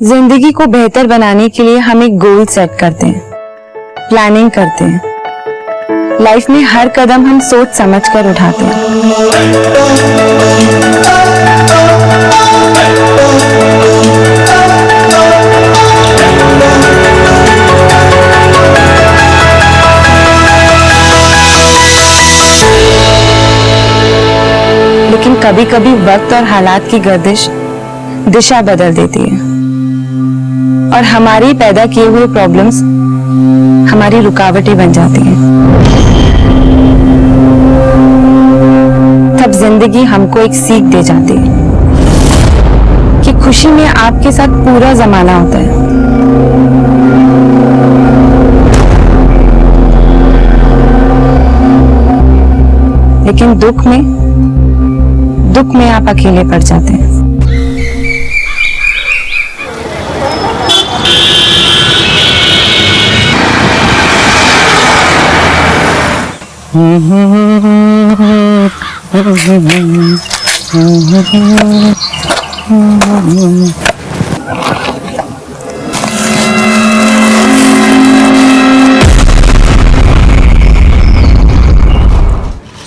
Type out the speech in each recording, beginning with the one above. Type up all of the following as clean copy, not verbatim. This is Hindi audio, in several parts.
जिंदगी को बेहतर बनाने के लिए हम एक गोल सेट करते हैं, प्लानिंग करते हैं। लाइफ में हर कदम हम सोच समझ कर उठाते हैं। लेकिन कभी कभी वक्त और हालात की गर्दिश दिशा बदल देती है और हमारी पैदा किए हुए प्रॉब्लम्स हमारी रुकावटें बन जाती हैं। तब जिंदगी हमको एक सीख दे जाती है कि खुशी में आपके साथ पूरा जमाना होता है, लेकिन दुख में आप अकेले पड़ जाते हैं।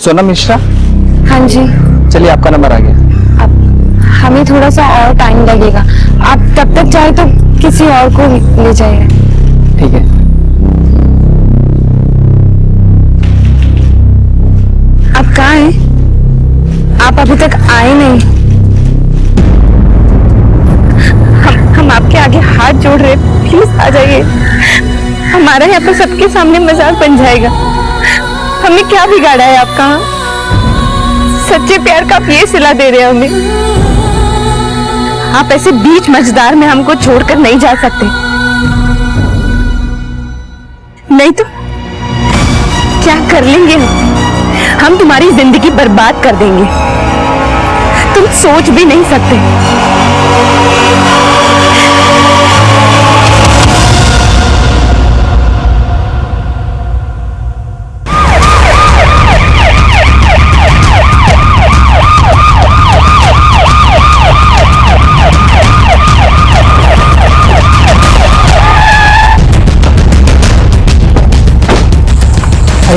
सोनम मिश्रा, हाँ जी। चलिए आपका नंबर आ गया। अब हमें थोड़ा सा और टाइम लगेगा, आप तब तक चाहे तो किसी और को ले जाइए। ठीक है। आप कहाँ हैं? आप अभी तक आए नहीं। हम आपके आगे हाथ जोड़ रहे, प्लीज आ जाइए। हमारा यहाँ पर सबके सामने मजाक बन जाएगा। हमने क्या बिगाड़ा है आपका? सच्चे प्यार का आप ये सिला दे रहे हैं हमें। आप ऐसे बीच मझदार में हमको छोड़कर नहीं जा सकते, नहीं तो क्या कर लेंगे हम तुम्हारी जिंदगी बर्बाद कर देंगे, तुम सोच भी नहीं सकते।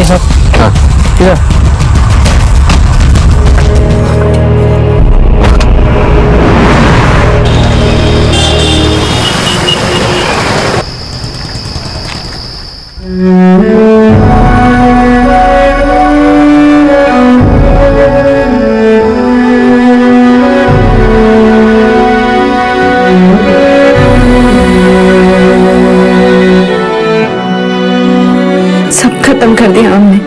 सर, हाँ, इधर। सब खत्म कर दिया हमने,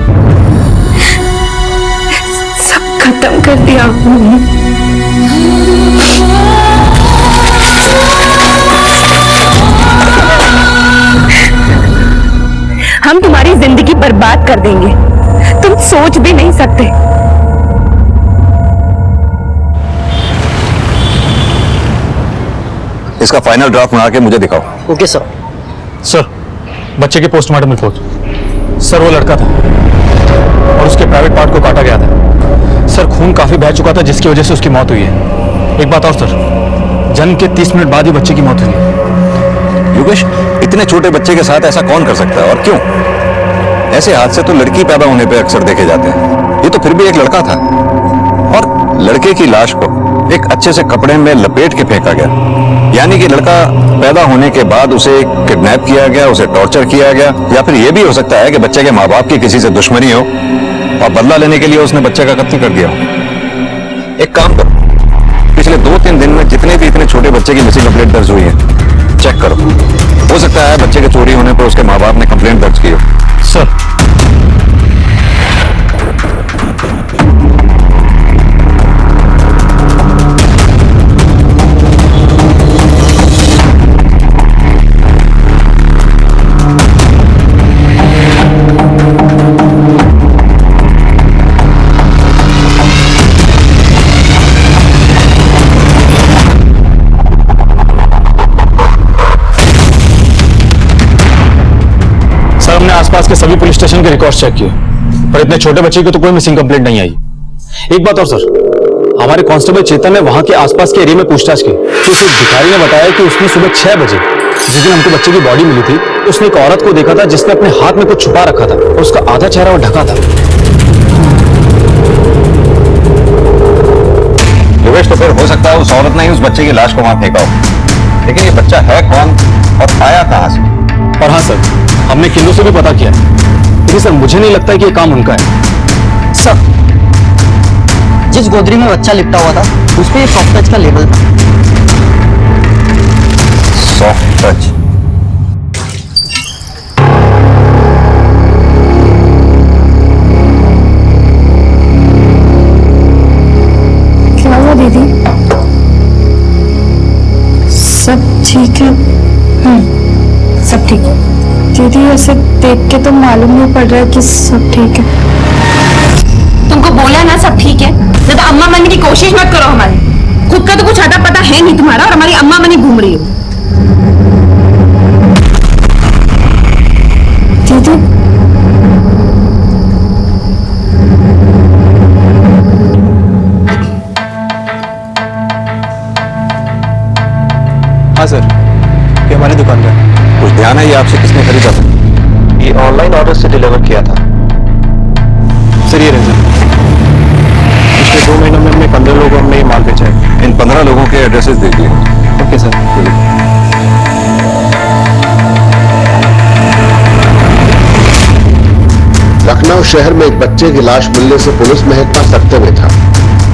सब खत्म कर दिया हमने। हम तुम्हारी जिंदगी बर्बाद कर देंगे, तुम सोच भी नहीं सकते। इसका फाइनल ड्राफ्ट बना के मुझे दिखाओ। Okay sir. सर, बच्चे के पोस्टमार्टम रिपोर्ट। सर, वो लड़का था और उसके प्राइवेट पार्ट को काटा गया था। सर, खून काफी बह चुका था जिसकी वजह से उसकी मौत हुई है। एक बात और सर, जन्म के 30 मिनट बाद ही बच्चे की मौत हुई है। योगेश, इतने छोटे बच्चे के साथ ऐसा कौन कर सकता है और क्यों? ऐसे हादसे तो लड़की पैदा होने पे अक्सर देखे जाते हैं। ये तो फिर भी एक लड़का था और लड़के की लाश को एक अच्छे से कपड़े में लपेट के फेंका गया। यानी कि लड़का पैदा होने के बाद उसे किडनैप किया गया, उसे टॉर्चर किया गया, या फिर यह भी हो सकता है कि बच्चे के माँ बाप की किसी से दुश्मनी हो और बदला लेने के लिए उसने बच्चे का कत्ल कर दिया हो। एक काम करो, पिछले 2-3 दिन में जितने भी इतने छोटे बच्चे की मिसिंग कंप्लेंट दर्ज हुई है, चेक करो। हो सकता है बच्चे के चोरी होने पर उसके माँ बाप ने कंप्लेंट दर्ज की हो। सर, आसपास के सभी पुलिस स्टेशन के रिकॉर्ड्स चेक किए, पर इतने छोटे बच्चे की तो कोई मिसिंग कंप्लेंट नहीं आई। एक बात और सर, हमारे कांस्टेबल चेतन ने वहां के आसपास के एरिया में पूछताछ की तो उस भिखारी ने बताया कि उसने सुबह 6 बजे जिस दिन हमको बच्चे की बॉडी मिली थी उसने एक औरत को देखा था जिसने अपने हाथ में कुछ छुपा रखा था और उसका आधा चेहरा वो ढका था। योगेश, तो फिर हो सकता है उस औरत ने ही उस बच्चे की लाश को वहां फेंका हो, लेकिन ये बच्चा है कौन और आया कहां से? और हाँ सर, हमने किन्नू से भी पता किया, लेकिन सर मुझे नहीं लगता कि ये काम उनका है। सर, जिस गोदरी में बच्चा लिपटा हुआ था उस पे सॉफ्ट टच का लेबल था। Soft touch? क्या हुआ दीदी? सब ठीक है? सब ठीक है। दीदी ऐसे देख के तो मालूम नहीं पड़ रहा है कि सब ठीक है। तुमको बोला ना सब ठीक है, ज्यादा अम्मा बनने की कोशिश मत करो हमारी। खुद का तो कुछ अता पता है नहीं तुम्हारा और हमारी अम्मा बनी घूम रही हो। दीदी हाँ सर, ये हमारी दुकान का है। कुछ ध्यान है ये आपसे किसने खरीदा था? ये ऑनलाइन ऑर्डर से डिलीवर किया था सर। ये रहे पिछले 2 महीनों में हमने 15 लोगों हमने ये माल बेचा है। इन 15 लोगों के एड्रेसेस देख लिए। Okay sir. लखनऊ शहर में एक बच्चे की लाश मिलने से पुलिस महकमा सख्ते में था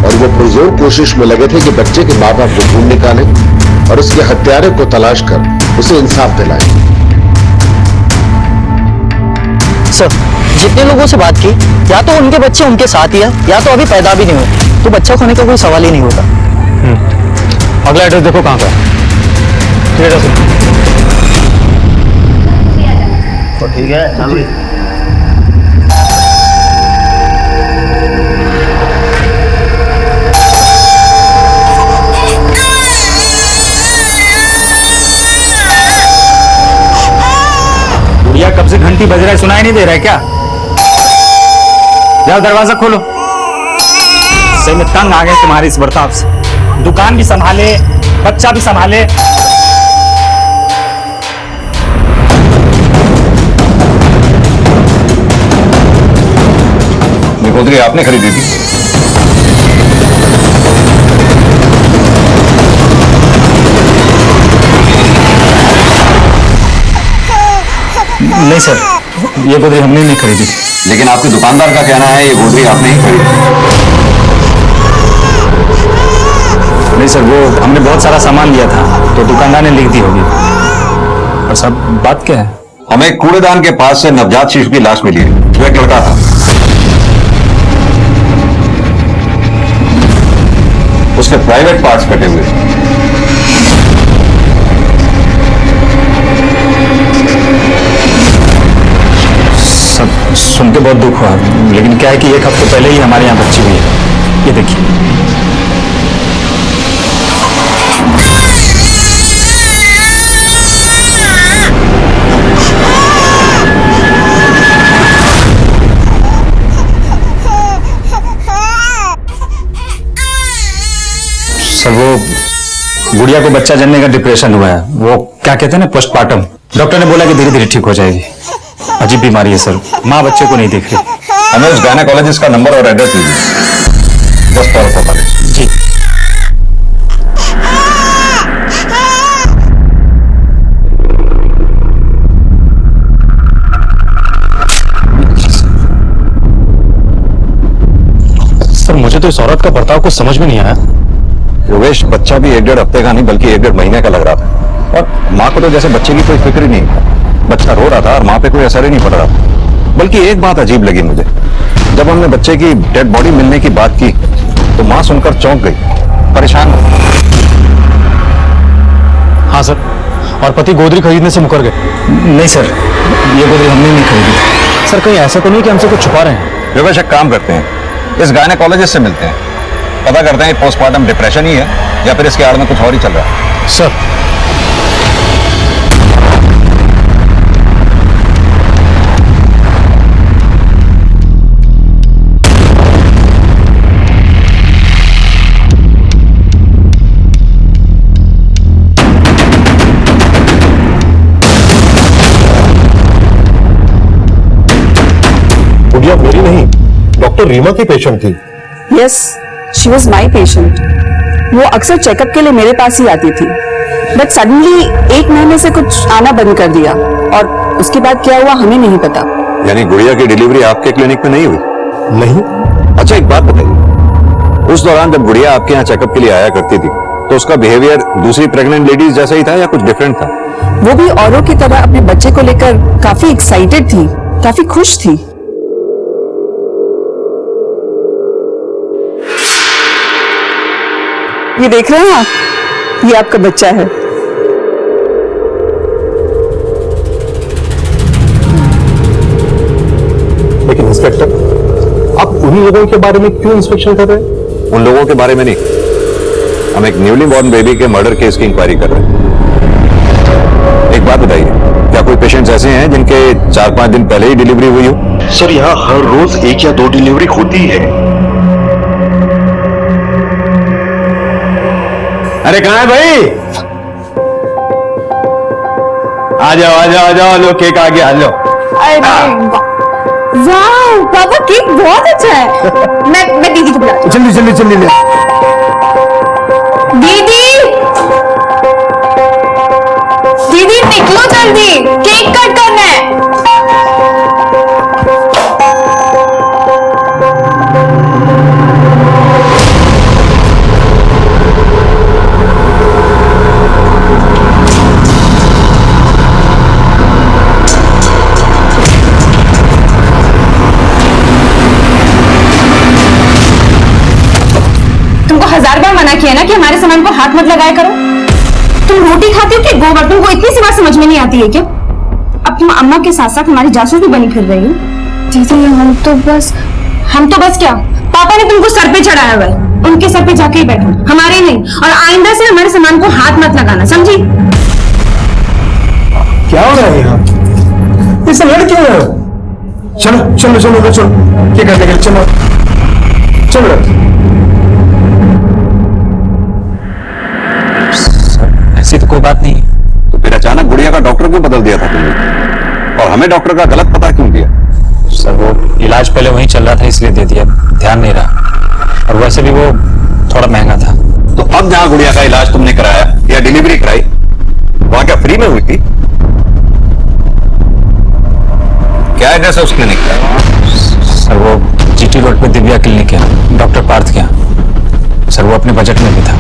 और वो पुरजोर कोशिश में लगे थे कि बच्चे के माँ बाप को ढूंढ निकालें और उसके हत्यारे को तलाश कर उसे इंसाफ दिलाएं। सर, जितने लोगों से बात की या तो उनके बच्चे उनके साथ ही है या तो अभी पैदा भी नहीं हुए, तो बच्चा खोने का कोई सवाल ही नहीं होता। अगला एड्रेस देखो कहाँ का है। ठीक है। गुड़िया कब से घंटी बज रहा है, सुनाई नहीं दे रहा है क्या? जाओ दरवाजा खोलो। सही में तंग आ गए तुम्हारे इस बर्ताव से। दुकान भी संभाले, बच्चा भी संभाले। ये गोदरी आपने खरीदी थी? नहीं सर, ये गोदरी हमने नहीं खरीदी थी। लेकिन आपके दुकानदार का कहना है ये गोदरी आपने ही खरीदी। नहीं सर, वो हमने बहुत सारा सामान लिया था तो दुकानदार ने लिख दी होगी। और सब बात क्या है? हमें एक कूड़ेदान के पास से नवजात शिशु की लाश मिली है जो एक लड़का था। उसके प्राइवेट पार्ट्स कटे हुए। सब सुन के बहुत दुख हुआ, लेकिन क्या है कि 1 हफ्ते पहले ही हमारे यहाँ बच्ची हुई है। ये देखिए। सर, वो गुड़िया को बच्चा जनने का डिप्रेशन हुआ है। वो क्या कहते हैं ना, पोस्टमार्टम। डॉक्टर ने बोला कि धीरे धीरे ठीक हो जाएगी। अजीब बीमारी है सर, माँ बच्चे को नहीं देख रही। हमें उस गायनेकोलॉजिस्ट का नंबर और एड्रेस दीजिए। बस फॉलो कर पाए। जी। सर, मुझे तो इस औरत का बर्ताव कुछ समझ में नहीं आया। योगेश, बच्चा भी 1-1.5 हफ्ते का नहीं बल्कि 1-1.5 महीने का लग रहा था और माँ को तो जैसे बच्चे की कोई फिक्र ही नहीं था। बच्चा रो रहा था और माँ पे कोई असर ही नहीं पड़ रहा था। बल्कि एक बात अजीब लगी मुझे, जब हमने बच्चे की डेड बॉडी मिलने की बात की तो माँ सुनकर चौंक गई, परेशान हो। हाँ सर, और पति गोदरी खरीदने से मुकर गए। नहीं सर, ये गोदरी हमने नहीं खरीदी। सर, कहीं ऐसा तो नहीं कि हमसे कुछ छुपा रहे हैं? योगेश, एक काम करते हैं, इस गायनेकोलॉजिस्ट से मिलते हैं, पता करते हैं पोस्टमार्टम डिप्रेशन ही है या फिर इसके आड़ में कुछ और ही चल रहा है। सर, तो रीमा की पेशेंट थी। Yes, she was my patient. वो अक्सर चेकअप के लिए मेरे पास ही आती थी, बट सडनली 1 महीने से कुछ आना बंद कर दिया, और उसके बाद क्या हुआ हमें नहीं पता। यानी गुड़िया की डिलीवरी आपके क्लिनिक में नहीं हुई? नहीं। अच्छा, एक बात बताइए, उस दौरान जब गुड़िया आपके यहाँ चेकअप के लिए आया करती थी तो उसका बिहेवियर दूसरी प्रेग्नेंट लेडीज जैसा ही था या कुछ डिफरेंट था? वो भी औरों की तरह अपने बच्चे को लेकर काफी एक्साइटेड थी, काफी खुश थी। ये देख रहे हैं आप, ये आपका बच्चा है। लेकिन इंस्पेक्टर, आप उन्हीं लोगों के बारे में क्यों इंस्पेक्शन कर रहे हैं? उन लोगों के बारे में नहीं, हम एक न्यूली बॉर्न बेबी के मर्डर केस की इंक्वायरी कर रहे हैं। एक बात बताइए, क्या कोई पेशेंट्स ऐसे हैं जिनके 4-5 दिन पहले ही डिलीवरी हुई हो? सर, यहाँ हर रोज 1 या 2 डिलीवरी होती है। अरे कहाँ है भाई? आ जाओ आ जाओ आ जाओ, लो केक आ गया, लो। वाह पापा, केक बहुत अच्छा है। मैं दीदी को बुलाती हूँ। जल्दी जल्दी जल्दी ले। दीदी, दीदी निकलो जल्दी, केक कट करना है। तुमको 1000 बार मना किया ना कि हमारे सामान को हाथ मत लगाया करो। तुम रोटी खाती हो कि गोबर? तुमको इतनी सी बात समझ में नहीं आती है क्या? अब तुम अम्मा के साथ साथ हमारी जासूस भी बनी फिर रही हो। दीदी हम तो बस क्या, पापा ने तुमको सर पे चढ़ाया हुआ है, उनके सर पे जाके ही बैठो, हमारे नहीं। और आइंदा से हमारे सामान को हाथ मत लगाना, समझी? क्या हो रहा है यहाँ? ये सब लड़ क्यों रहे हो? चलो चलो चलो चलो, क्या करते हैं, चलो चलो। ऐसी तो कोई बात नहीं है। तो फिर अचानक गुड़िया का डॉक्टर क्यों बदल दिया था तुमने, और हमें डॉक्टर का गलत पता क्यों दिया? सर वो इलाज पहले वहीं चल रहा था इसलिए दे दिया, ध्यान नहीं रहा, और वैसे भी वो थोड़ा महंगा था। तो अब जहां गुड़िया का इलाज तुमने कराया या डिलीवरी कराई, वहां क्या फ्री में हुई थी? क्या एड्रेस है उस क्लिनिक का? सर वो जीटी रोड पे दिव्या क्लिनिक है, डॉक्टर पार्थ के यहाँ। सर वो अपने बजट में भी था।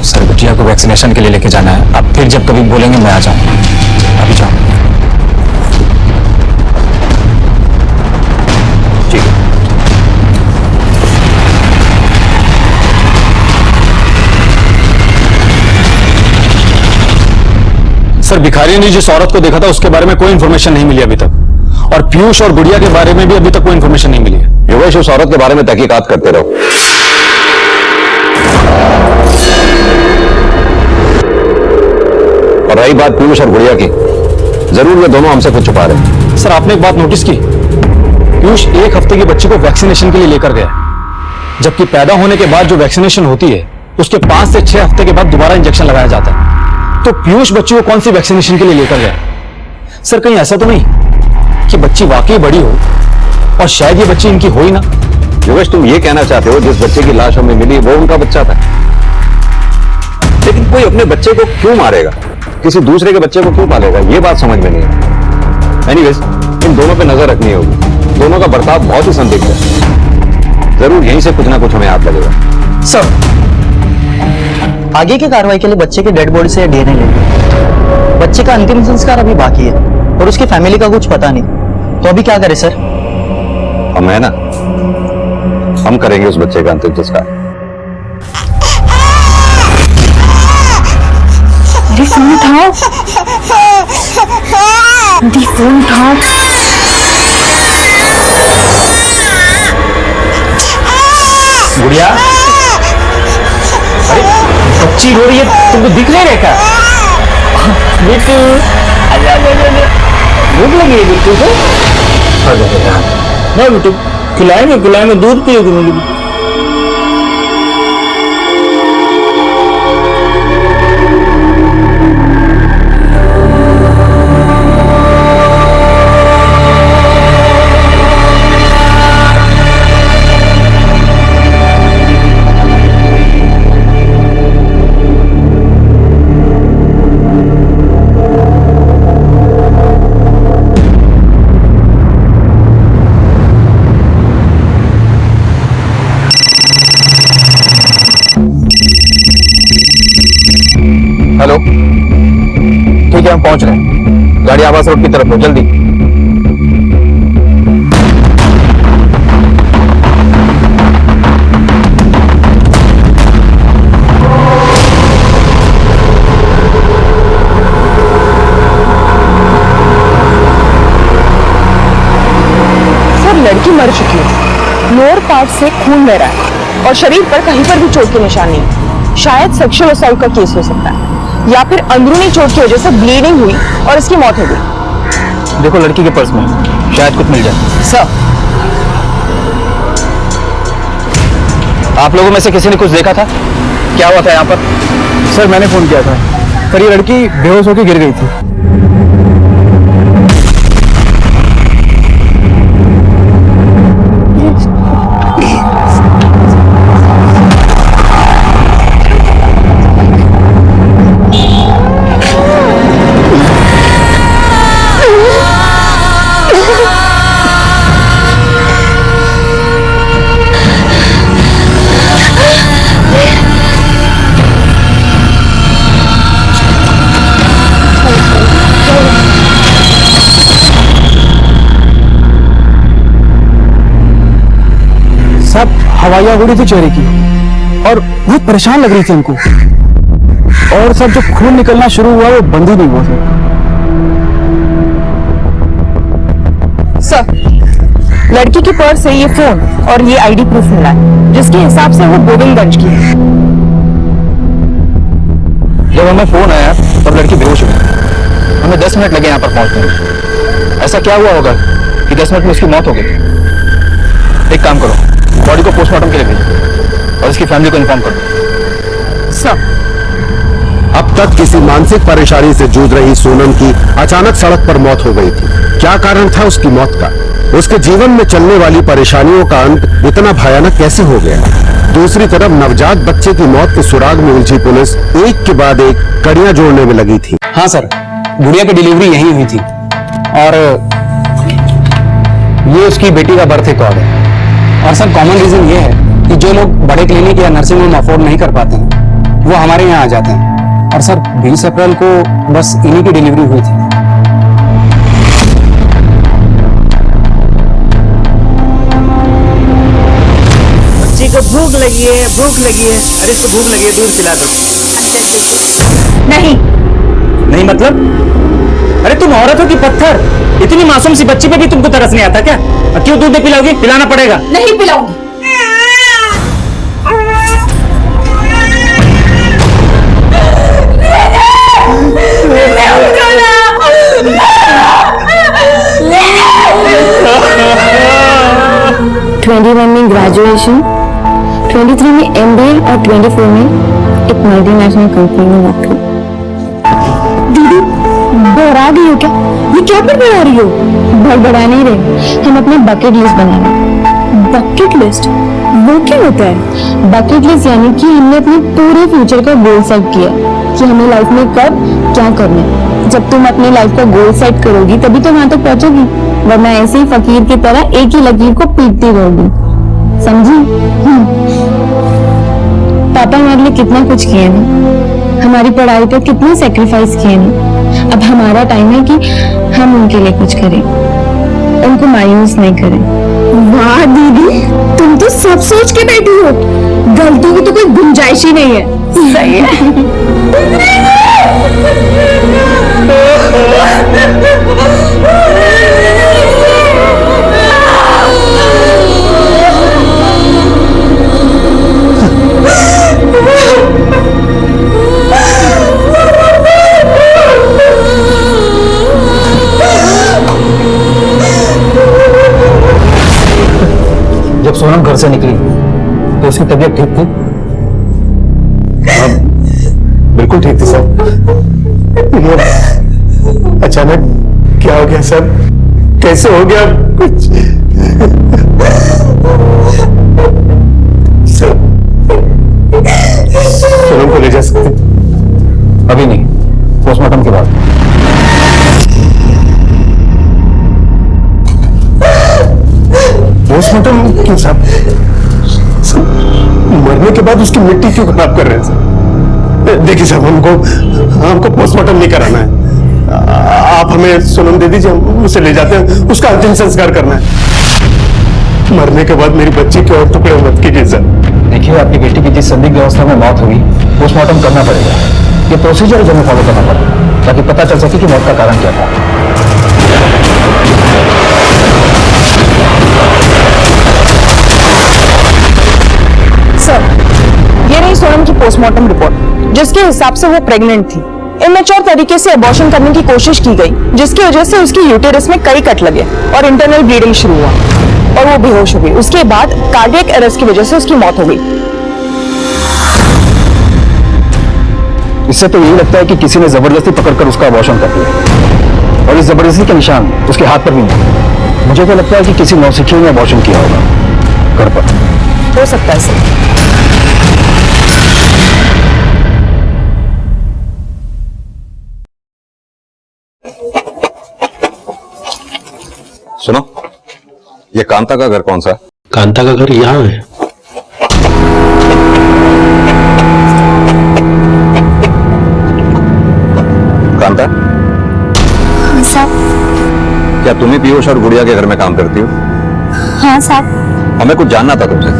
सर बिटिया को वैक्सीनेशन के लिए लेके जाना है, आप फिर जब कभी बोलेंगे मैं आ जाऊँ। अभी जाओ। ठीक है। सर भिखारी ने जिस औरत को देखा था उसके बारे में कोई इन्फॉर्मेशन नहीं मिली अभी तक, और पीयूष और गुड़िया के बारे में भी अभी तक कोई इन्फॉर्मेशन नहीं मिली है। योगेश, उस औरत के बारे में तहकीकात करते रहो। और रही बात पीयूष और गुड़िया की, जरूर ये दोनों हमसे कुछ छुपा रहे हैं। सर आपने एक बात नोटिस की, पीयूष 1 हफ्ते की बच्ची को वैक्सीनेशन के लिए लेकर गया, जबकि पैदा होने के बाद जो वैक्सीनेशन होती है उसके 5 से 6 हफ्ते के बाद दोबारा इंजेक्शन लगाया जाता है। तो पीयूष बच्ची को कौन सी वैक्सीनेशन के लिए लेकर गया? सर कहीं ऐसा तो नहीं कि बच्ची वाकई बड़ी हो और शायद ये बच्ची इनकी हो ही ना? योगेश, तुम ये कहना चाहते हो जिस बच्चे की लाश हमें मिली वो उनका बच्चा था? लेकिन कोई अपने बच्चे को क्यों मारेगा, किसी दूसरे के बच्चे को क्यों पालेगा, ये बात समझ में नहीं है। एनीवेज, इन दोनों पे नजर रखनी होगी, दोनों का बर्ताव बहुत ही संदिग्ध है, जरूर यहीं से कुछ ना कुछ हमें याद लगेगा। सर आगे की कार्रवाई के लिए बच्चे के डेड बॉडी से डीएनए लेंगे। बच्चे का अंतिम संस्कार अभी बाकी है और उसकी फैमिली का कुछ पता नहीं, तो अभी क्या करें सर? हम है ना, हम करेंगे उस बच्चे का अंतिम संस्कार। फोन उठाओ, फोन उठाओ। गुड़िया, अरे बच्ची रो रही है, तुमको दिख नहीं रहा क्या? बिट्टू, भूख लगी है बिट्टू को? ना बिट्टू, खिलाएंगे, दूध पिएगी। हेलो, ठीक है हम पहुंच रहे हैं। गाड़ी आवास रोड की तरफ हो, जल्दी। सर लड़की मर चुकी है, लोअर पार्ट से खून बह रहा है और शरीर पर कहीं पर भी चोट के निशान नहीं है। शायद सेक्सुअल असॉल्ट का केस हो सकता है या फिर अंदरूनी चोट की वजह से ब्लीडिंग हुई और इसकी मौत हो गई। देखो लड़की के पर्स में शायद कुछ मिल जाए। सर, आप लोगों में से किसी ने कुछ देखा था? क्या हुआ था यहाँ पर? सर मैंने फोन किया था, पर ये लड़की बेहोश होकर गिर गई थी। हवाइयाँ उड़ी थी चेहरे की और बहुत परेशान लग रही थी हमको। और सब जो खून निकलना शुरू हुआ वो बंद ही नहीं हुआ सर, लड़की के पर्स से ये फोन और ये आईडी प्रूफ मिला है, जिसके हिसाब से वो गोविंदगंज की है। जब हमें फोन आया तब लड़की बेहोश हो गई। हमें 10 मिनट लगे यहाँ पर पहुंचने में। ऐसा क्या हुआ होगा कि 10 मिनट में उसकी मौत हो गई? एक काम करो, बॉडी को पोस्टमार्टम के लिए भेजो और इसकी फैमिली को इन्फॉर्म कर दो। सर, अब तक किसी मानसिक परेशानी से जूझ रही सोनम की अचानक सड़क पर मौत हो गई थी। क्या कारण था उसकी मौत का? उसके जीवन में चलने वाली परेशानियों का अंत इतना भयानक कैसे हो गया? दूसरी तरफ नवजात बच्चे की मौत के सुराग में उलझी पुलिस एक के बाद एक कड़ियां जोड़ने में लगी थी। हाँ सर, गुड़िया की डिलीवरी यहीं हुई थी और ये उसकी बेटी का बर्थ रिकॉर्ड है। और सर कॉमन रीजन ये है कि जो लोग बड़े क्लिनिक या नर्सिंग होम अफोर्ड नहीं कर पाते हैं वो हमारे यहाँ आ जाते हैं। और सर 20 अप्रैल को बस इन्हीं की डिलीवरी हुई थी। बच्ची को भूख लगी है, भूख लगी है। अरे इसको भूख लगी है, दूध पिला दो। नहीं नहीं मतलब? अरे तुम औरत हो कि पत्थर? इतनी मासूम सी बच्ची पे भी तुमको तरस नहीं आता क्या? क्यों दूध नहीं पिलाओगी? पिलाना पड़ेगा। नहीं पिलाऊंगी। ट्वेंटी में ग्रेजुएशन, 23 में MBA और 24 में एक मल्टीनेशनल कंपनी में नौकरी। दीदी बड़ा गई हो क्या? ये क्या बड़ा रही हो? बड़ा नहीं रहे, हम अपने बकेट लिस्ट बना रहे हैं। बकेट लिस्ट वो क्या होता है? बकेट लिस्ट यानी कि हमने अपने पूरे फ्यूचर का गोल सेट किया कि हमें लाइफ में कब क्या करना है। जब तुम अपनी लाइफ का गोल सेट करोगी तभी तो वहां तक पहुंचोगी, वरना ऐसे ही फकीर की तरह एक ही लकीर को पीटती रहोगी। समझी? पापा हमारे लिए कितना कुछ किए ना, हमारी पढ़ाई पर कितना सेक्रीफाइस किए ना। अब हमारा टाइम है कि हम उनके लिए कुछ करें, उनको मायूस नहीं करें। वाह दीदी, तुम तो सब सोच के बैठी हो। गलतियों की तो कोई गुंजाइश ही नहीं है। सही है। जब सोनम घर से निकली तो उसकी तबीयत ठीक थी? बिल्कुल ठीक थी सर। अचानक क्या हो गया सर? कैसे हो गया कुछ? सर सोनम को ले जा सकते? अभी नहीं, पोस्टमार्टम के बाद। पोस्टमार्टम क्यों साहब? मरने के बाद उसकी मिट्टी क्यों खराब कर रहे हैं सर? देखिए साहब, हमको पोस्टमार्टम नहीं कराना है। आप हमें सोनम दे दीजिए, हम उसे ले जाते हैं, उसका अंतिम संस्कार करना है। मरने के बाद मेरी बच्ची के और टुकड़े मत कीजिए सर। देखिए, आपकी बेटी की जिस संदिग्ध अवस्था में मौत हुई, पोस्टमार्टम करना पड़ेगा। ये प्रोसीजर है जो हमें फॉलो करना पड़ेगा ताकि पता चल सके कि मौत का कारण क्या था। सर, ये रही सोनम की पोस्टमार्टम रिपोर्ट, जिसके हिसाब से वो प्रेग्नेंट थी। इमेच्योर तरीके से अबॉर्शन करने की कोशिश की गई, जिसकी वजह से उसकी यूटेरस में कई कट लगे और इंटरनल ब्लीडिंग शुरू हुआ और वो बेहोश हो गई। उसके बाद कार्डियक अरेस्ट की वजह से उसकी मौत हो गई। इससे तो यही लगता है कि किसी ने जबरदस्ती पकड़कर उसका अबॉर्शन कर दिया और इस जबरदस्ती के निशान उसके हाथ पर भी नहीं। मुझे तो लगता है कि किसी नौसिखिए ने अबॉर्शन किया होगा घर पर। हो सकता है सर। सुनो, ये कांता का घर कौन सा है? कांता का घर यहाँ है। कांता, साहब। क्या तुम ही पीयूष और गुड़िया के घर में काम करती हो? हाँ साहब। हमें कुछ जानना था तुमसे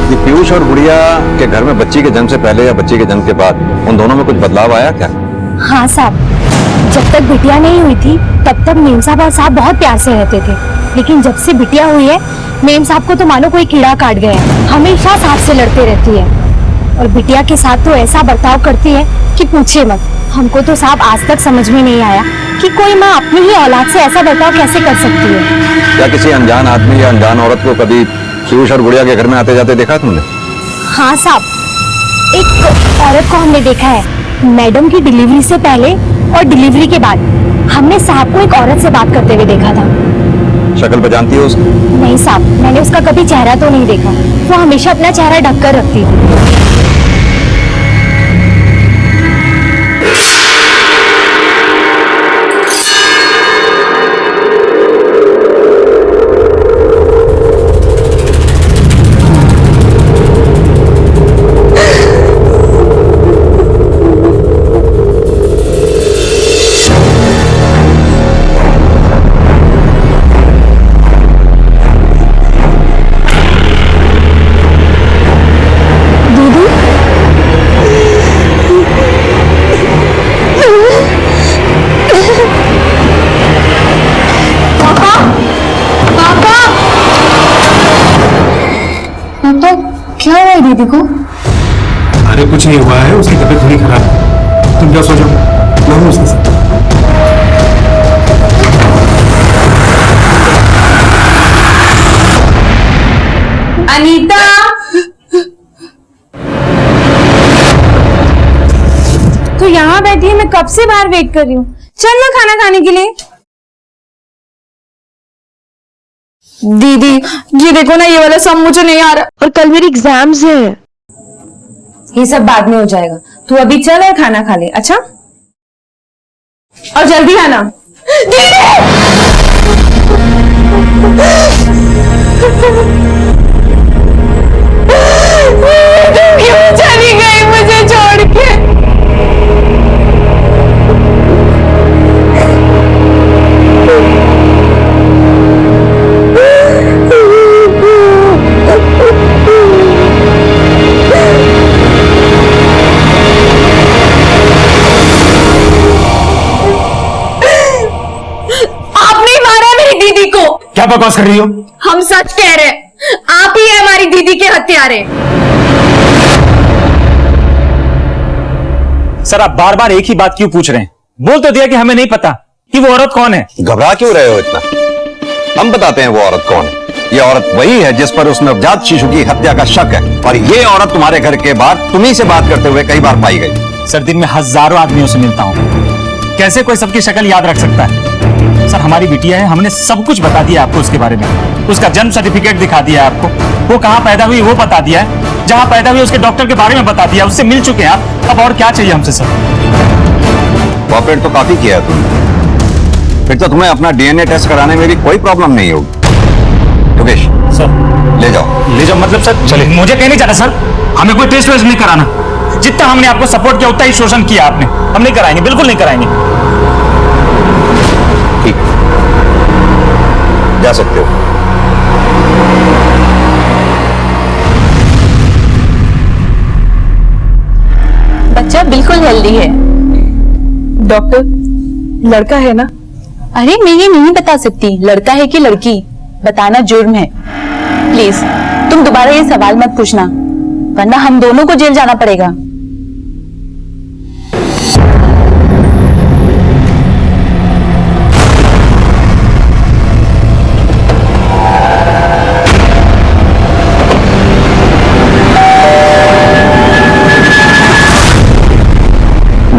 कि पीयूष और गुड़िया के घर में बच्ची के जन्म से पहले या बच्ची के जन्म के बाद उन दोनों में कुछ बदलाव आया क्या? हाँ साहब, जब तक बिटिया नहीं हुई थी तब तक मेम साहब और साहब बहुत प्यार से रहते थे, लेकिन जब से बिटिया हुई है मेम साहब को तो मानो कोई कीड़ा काट गया है। हमेशा साहब से लड़ते रहती है और बिटिया के साथ तो ऐसा बर्ताव करती है कि पूछे मत। हमको तो साहब आज तक समझ में नहीं आया कि कोई माँ अपनी ही औलाद से ऐसा बर्ताव कैसे कर सकती है। क्या किसी अनजान आदमी या अनजान औरत को कभी पीयूष और गुड़िया के घर में आते जाते देखा तुमने? हाँ साहब, एक औरत को हमने देखा है मैडम की डिलीवरी से पहले और डिलीवरी के बाद। हमने साहब को एक औरत से बात करते हुए देखा था। शक्ल पहचानती हो उसकी? नहीं साहब, मैंने उसका कभी चेहरा तो नहीं देखा। वो हमेशा अपना चेहरा ढककर रखती थी। क्या हुआ है दीदी को? अरे कुछ नहीं हुआ है, उसकी तबीयत थोड़ी खराब है। तुम क्या सोचो, मैं हूं उसके साथ। अनीता, तो यहाँ बैठी है, मैं कब से बाहर वेट कर रही हूँ। चल ना खाना खाने के लिए। दीदी, ये देखो ना, ये वाला सब मुझे नहीं आ रहा और कल मेरी एग्जाम्स है। ये सब बाद में हो जाएगा, तू अभी चल और खाना खा ले। अच्छा, और जल्दी आना। तुम क्यों चली गई मुझे छोड़ के? क्या बकवास कर रही हो? हम सच कह रहे हैं, आप ही है हमारी दीदी के हत्यारे। सर, आप बार बार एक ही बात क्यों पूछ रहे हैं? बोल तो दिया कि हमें नहीं पता कि वो औरत कौन है। घबरा क्यों रहे हो इतना? हम बताते हैं वो औरत कौन है। ये औरत वही है जिस पर उस नवजात शिशु की हत्या का शक है, और ये औरत तुम्हारे घर के बाहर तुम्ही से बात करते हुए कई बार पाई गई। सर, दिन में हजारों आदमियों से मिलता हूं, कैसे कोई सबकी शक्ल याद रख सकता है? सर, हमारी बिटिया है, हमने सब कुछ बता दिया आपको उसके बारे में। उसका जन्म सर्टिफिकेट दिखा दिया आपको, वो कहाँ पैदा हुई वो बता दिया है, जहां पैदा हुई उसके डॉक्टर के बारे में बता दिया, उससे मिल चुके हैं आप। अब और क्या चाहिए हमसे सर? कॉपरेट तो काफी किया है तुमने, फिर तो तुम्हें अपना डीएनए टेस्ट कराने में भी कोई प्रॉब्लम नहीं होगी। योगेश सर, ले जाओ। ले जाओ मतलब? सर चले, मुझे कहीं नहीं जाना सर, हमें कोई टेस्ट वेस्ट नहीं कराना। जितना हमने आपको सपोर्ट किया उतना ही शोषण किया आपने। हम नहीं कराएंगे, बिल्कुल नहीं कराएंगे। ठीक, जा सकते हो। बच्चा बिल्कुल हेल्दी है। डॉक्टर, लड़का है ना? अरे मैं ये नहीं बता सकती लड़का है कि लड़की, बताना जुर्म है। प्लीज तुम दोबारा ये सवाल मत पूछना, वरना हम दोनों को जेल जाना पड़ेगा।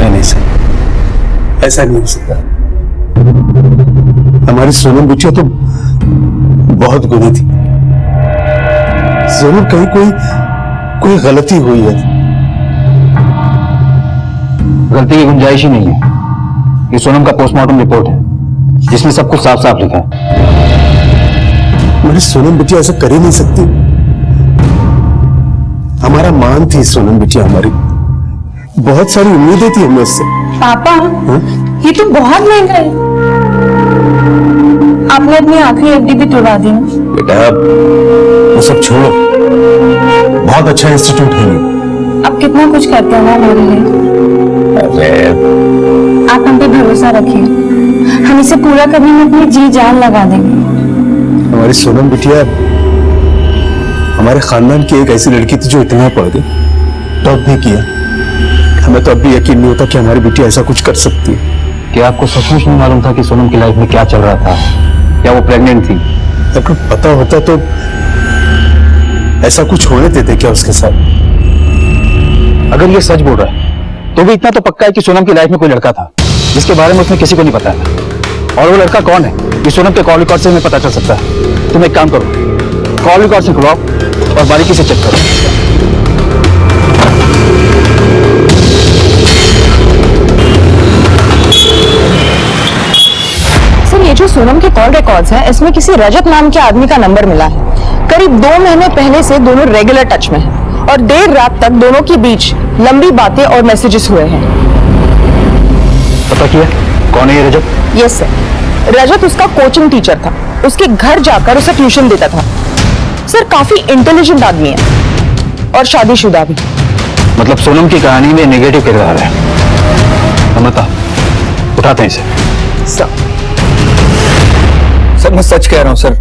नहीं सर, ऐसा नहीं हो सकता। हमारी सोनम बिटिया तो बहुत गुणी थी, जरूर कहीं कोई गलती हुई है। गलती की गुंजाइश ही नहीं है। ये सोनम का पोस्टमार्टम रिपोर्ट है जिसमें सब कुछ साफ साफ लिखा है। मेरी सोनम बिटिया ऐसा कर ही नहीं सकती। हमारा मान थी सोनम बिटिया, हमारी बहुत सारी उम्मीदें थी हमें इससे। पापा ये तो बहुत महंगा है। आपने अपनी आखिरी एफडी भी तुड़वा दी ना? बेटा वो सब छोड़ो, बहुत अच्छा इंस्टीट्यूट है ये। आप कितना कुछ करते हैं ना हमारे लिए। आप हम पे भरोसा रखिए, हम इसे पूरा करने में अपनी जी जान लगा देंगे। हमारी सोनम बिटिया हमारे खानदान की एक ऐसी लड़की थी जो इतना पढ़ गई, टॉप भी किया। हमें तो अब भी यकीन नहीं होता कि हमारी बिटिया ऐसा कुछ कर सकती है। क्या आपको सचमुच नहीं मालूम था कि सोनम की लाइफ में क्या चल रहा था? क्या वो प्रेग्नेंट थी? अगर पता होता तो ऐसा कुछ होने देते क्या उसके साथ? अगर ये सच बोल रहा है तो भी इतना तो पक्का है कि सोनम की लाइफ में कोई लड़का था जिसके बारे में उसने किसी को नहीं बताया। और वो लड़का कौन है ये सोनम के कॉल रिकॉर्ड से हमें पता चल सकता है। तुम एक काम करो, कॉल रिकॉर्ड से खुलवाओ और बारीकी से चेक करो। सर ये जो सोनम के कॉल रिकॉर्ड्स हैं, इसमें किसी रजत नाम के आदमी का नंबर मिला है। करीब 2 महीने पहले से दोनों रेगुलर टच में हैं और देर रात तक दोनों के बीच लंबी बातें और मैसेजेस हुए हैं। पता किया कौन है ये रजत? यस सर, रजत उसका कोचिंग टीचर था, उसके घर जाकर उसे ट्यूशन देता था। सर काफी इंटेलिजेंट आदमी है और शादीशुदा भी। मतलब सोनम की कहानी में नेगेटिव किरदार है। अमृता, उठाते हैं इसे। सर मैं सच कह रहा हूं सर,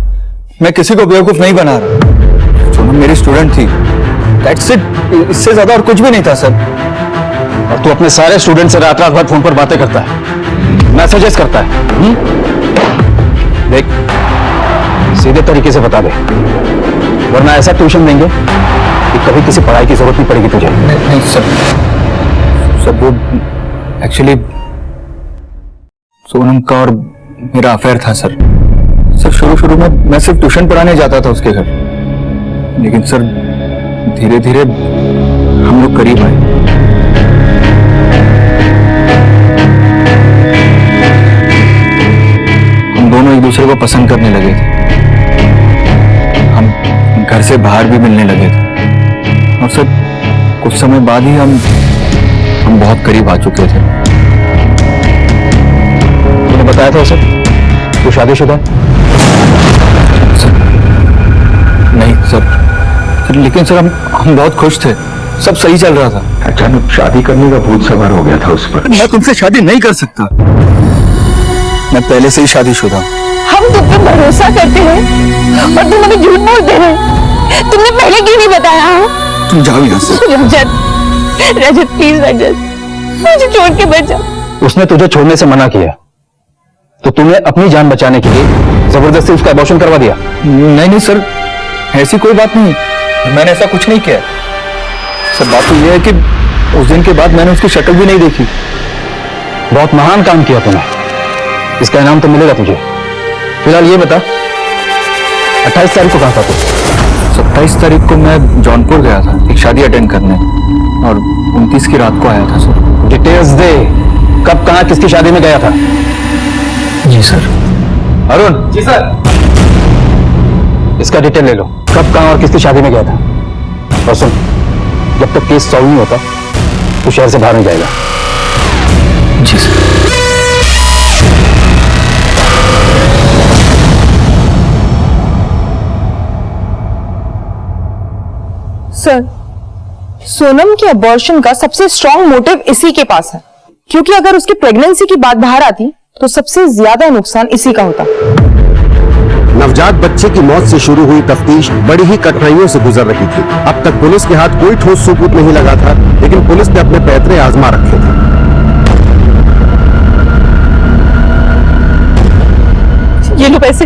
मैं किसी को बेवकूफ नहीं बना रहा। सोनम मेरी स्टूडेंट थी, दैट्स इट, इससे ज्यादा और कुछ भी नहीं था सर। और तू अपने सारे स्टूडेंट से रात रात भर फोन पर बातें करता है, मैसेजेस करता है। देख सीधे तरीके से बता दे, वरना ऐसा ट्यूशन देंगे कि कभी किसी पढ़ाई की जरूरत नहीं पड़ेगी तुझे। नहीं सर, वो एक्चुअली सोनम का और मेरा अफेयर था सर। शुरू में मैं सिर्फ ट्यूशन पढ़ाने जाता था उसके घर, लेकिन सर धीरे धीरे हम लोग करीब आए। हम दोनों एक दूसरे को पसंद करने लगे थे, हम घर से बाहर भी मिलने लगे थे और सर कुछ समय बाद ही हम बहुत करीब आ चुके थे। तूने बताया था उसे तू शादीशुदा है? नहीं सर, लेकिन सर हम बहुत खुश थे, सब सही चल रहा था। अचानक शादी करने का भूत सवार हो गया था उस पर। मैं तुमसे शादी नहीं कर सकता, मैं पहले से ही शादीशुदा हूं। हम तुम पे भरोसा करते हैं और तुम हमें झूठ बोलते हैं। तुमने पहले क्यों नहीं बताया? तुम जाओ यहाँ से। रजत, रजत प्लीज रजत, मुझे छोड़ के बच जाओ। उसने तुझे छोड़ने से मना किया तो तूने अपनी जान बचाने के लिए जबरदस्ती उसका अबॉर्शन करवा दिया? नहीं सर, ऐसी कोई बात नहीं, मैंने ऐसा कुछ नहीं किया सर। बात तो यह है कि उस दिन के बाद मैंने उसकी शक्ल भी नहीं देखी। बहुत महान काम किया तूने, इसका इनाम तो मिलेगा तुझे। फिलहाल ये बता 28 तारीख को कहाँ था तू? 27 तारीख को मैं जौनपुर गया था एक शादी अटेंड करने और 29 की रात को आया था सर। डिटेल्स दे, कब कहाँ किसकी शादी में गया था? जी सर। अरुण। जी सर। इसका डिटेल ले लो, कब कहाँ और किसकी शादी में गया था। और सुन, जब तक केस सॉल्व नहीं होता तू शहर से बाहर नहीं जाएगा। जी सर। सर, सोनम के अबॉर्शन का सबसे स्ट्रॉन्ग मोटिव इसी के पास है, क्योंकि अगर उसकी प्रेगनेंसी की बात बाहर आती तो सबसे ज्यादा नुकसान इसी का होता। नवजात बच्चे की मौत से शुरू हुई तफ्तीश बड़ी ही कठिनाइयों से गुजर रही थी। अब तक पुलिस के हाथ कोई ठोस सबूत नहीं लगा था, लेकिन पुलिस ने अपने पैतरे आजमा रखे थे। ये लो पैसे।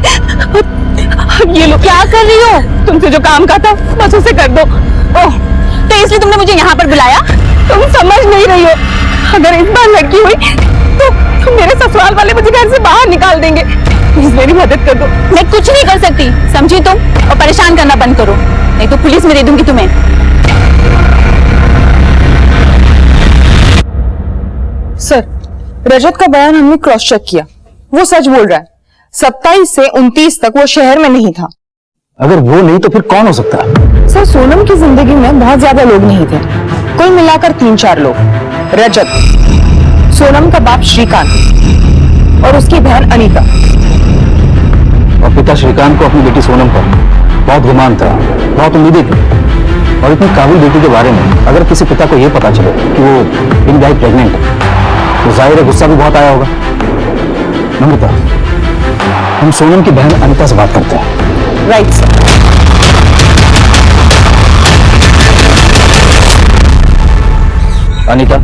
ये लो। क्या कर रही हो? तुमसे जो काम का था बस उसे कर दो। ओह, तो इसलिए तुमने मुझे यहाँ पर बुलाया? तुम समझ नहीं रही हो, अगर इस बार लड़की हुई तो मेरे ससुराल वाले मुझे घर से बाहर निकाल देंगे। प्लीज मेरी मदद कर दो। मैं कुछ नहीं कर सकती, समझी तुम? और परेशान करना बंद करो, नहीं तो पुलिस में दे दूंगी तुम्हें। सर, रजत का बयान हमने क्रॉस चेक किया, वो सच बोल रहा है। 27 से 29 तक वो शहर में नहीं था। अगर वो नहीं तो फिर कौन हो सकता है? सर, सोनम की जिंदगी में बहुत ज्यादा लोग नहीं थे, कुल मिलाकर 3-4 लोग। रजत, सोनम का बाप श्रीकांत और उसकी बहन अनीता। और पिता श्रीकांत को अपनी बेटी सोनम पर बहुत गुमान था, बहुत उम्मीदें थी। और इतनी काबिल बेटी के बारे में अगर किसी पिता को यह पता चले कि वो इनडायरेक्ट प्रेग्नेंट है, तो जाहिर है गुस्सा भी बहुत आया होगा। नम्रता, हम सोनम की बहन अनीता से बात करते हैं। Right sir. अनीता,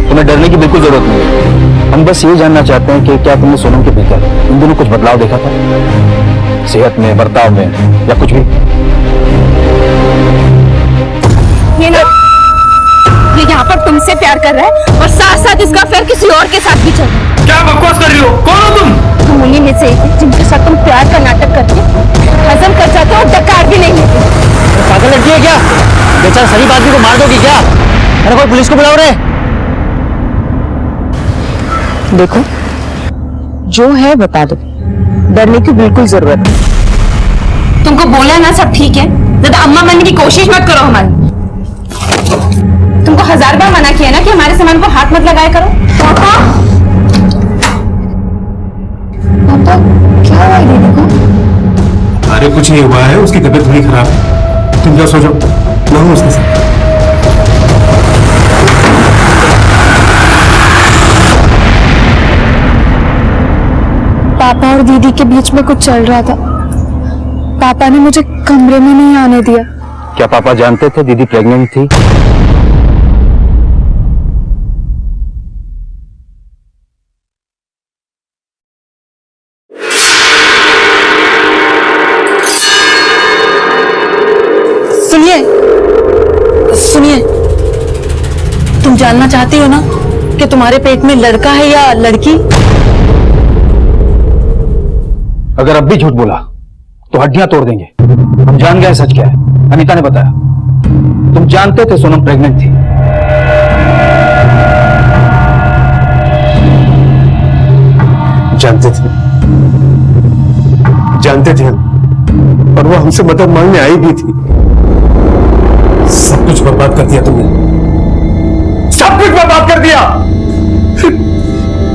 तुम्हें डरने की बिल्कुल जरूरत नहीं है। हम बस ये जानना चाहते हैं कि क्या तुमने सोनम के भीतर इन दिनों कुछ बदलाव देखा था, सेहत में, बर्ताव में, या कुछ भी? ये यहाँ पर तुमसे प्यार कर रहा है और साथ साथ इसका अफेयर किसी और के साथ भी चल रहा है। क्या बकवास कर रही हो? कौन हो तुम? तुम उन्हीं में से एक हो जिनके साथ तुम प्यार का नाटक करके हजम कर जाते हो और डकार भी नहीं लेते। पागल लड़की है क्या? बेचारा शरीफ आदमी को मार दोगी क्या? अरे कोई पुलिस को बुलाओ रे। देखो, जो है बता दो, डरने की बिल्कुल जरूरत नहीं। तुमको बोला ना सब ठीक है, ज्यादा अम्मा बनने की कोशिश मत करो हमारी। तुमको 1000 बार मना किया ना कि हमारे सामान को हाथ मत लगाया करो। पापा, पापा क्या हुआ दीदी को? अरे कुछ नहीं हुआ है, उसकी तबीयत थोड़ी खराब है। तुम जाओ सो जाओ, ना हूं उसके साथ। पापा और दीदी के बीच में कुछ चल रहा था। पापा ने मुझे कमरे में नहीं आने दिया। क्या पापा जानते थे दीदी प्रेग्नेंट थी? सुनिए, सुनिए, तुम जानना चाहती हो ना कि तुम्हारे पेट में लड़का है या लड़की? अगर अब भी झूठ बोला तो हड्डियां तोड़ देंगे। हम जान गए सच क्या है। अनीता ने बताया, तुम जानते थे सोनम प्रेग्नेंट थी। जानते थे हम, और वो हमसे मदद मांगने आई भी थी। सब कुछ बर्बाद कर दिया तुमने, सब कुछ बर्बाद कर दिया।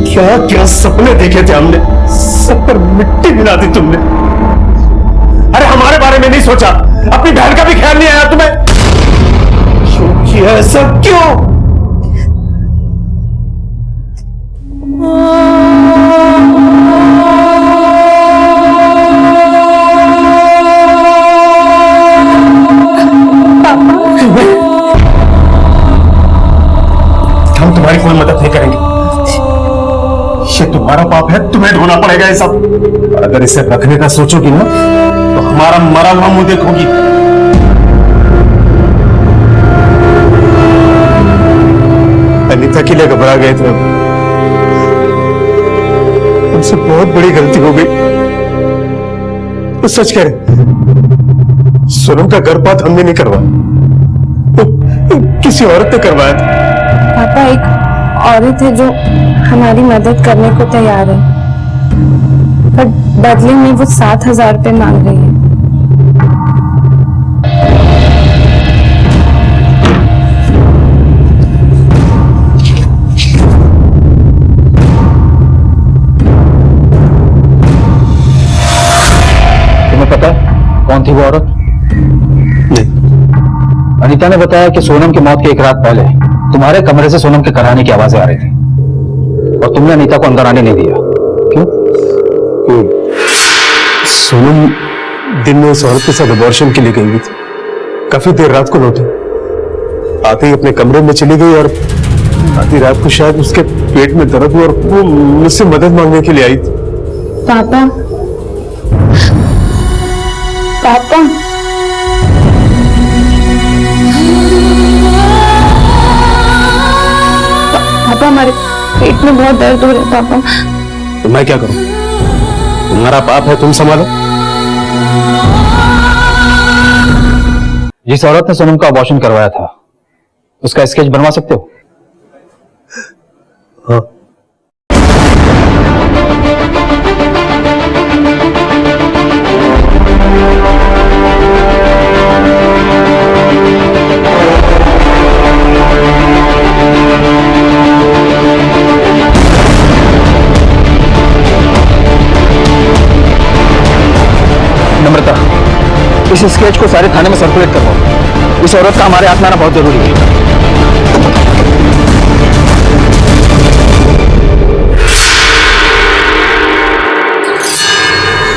क्या क्या सपने देखे थे हमने, सब पर मिट्टी मिला दी तुमने। अरे हमारे बारे में नहीं सोचा, अपनी बहन का भी ख्याल नहीं आया तुम्हें। क्यों किया सब, क्यों? हम तुम्हारी कोई मदद नहीं करेंगे, ये तुम्हारा पाप है, तुम्हें ढोना पड़ेगा ये सब। अगर इसे रखने का सोचोगी ना तो हमारा मरा हुआ मुंह देखोगी। अनीता के लिए घबरा गए थे, हमसे बहुत बड़ी गलती हो गई। तो सच कह रहे, सोनम का गर्भपात हमने नहीं करवाया, किसी औरत ने करवाया था। पापा, एक औरत है जो हमारी मदद करने को तैयार है, पर बदले में वो 7000 रुपए मांग रही है। कौन थी वो औरत? नहीं। अनीता ने बताया कि सोनम की मौत के एक रात पहले तुम्हारे कमरे से सोनम के कराने की आवाजें आ रही थी और तुमने अनीता को अंदर आने नहीं दिया। क्यों? सोनम दिन में उस औरत के साथ अबॉर्शन के लिए गई हुई थी। काफी देर रात को लौटी, आते ही अपने कमरे में चली गई और आधी रात को शायद उसके पेट में दर्द हुआ और वो मुझसे मदद मांगने के लिए आई थी। पापा, पापा, पापा हमारे पेट में बहुत दर्द हो रहा है पापा। तो मैं क्या करूं? तुम्हारा पाप है, तुम संभालो। जिस औरत ने सोनम का अबॉर्शन करवाया था उसका स्केच बनवा सकते हो? हाँ। नम्रता, इस स्केच को सारे थाने में सर्कुलेट करवाओ। इस औरत का हमारे हाथ में आना बहुत जरूरी है।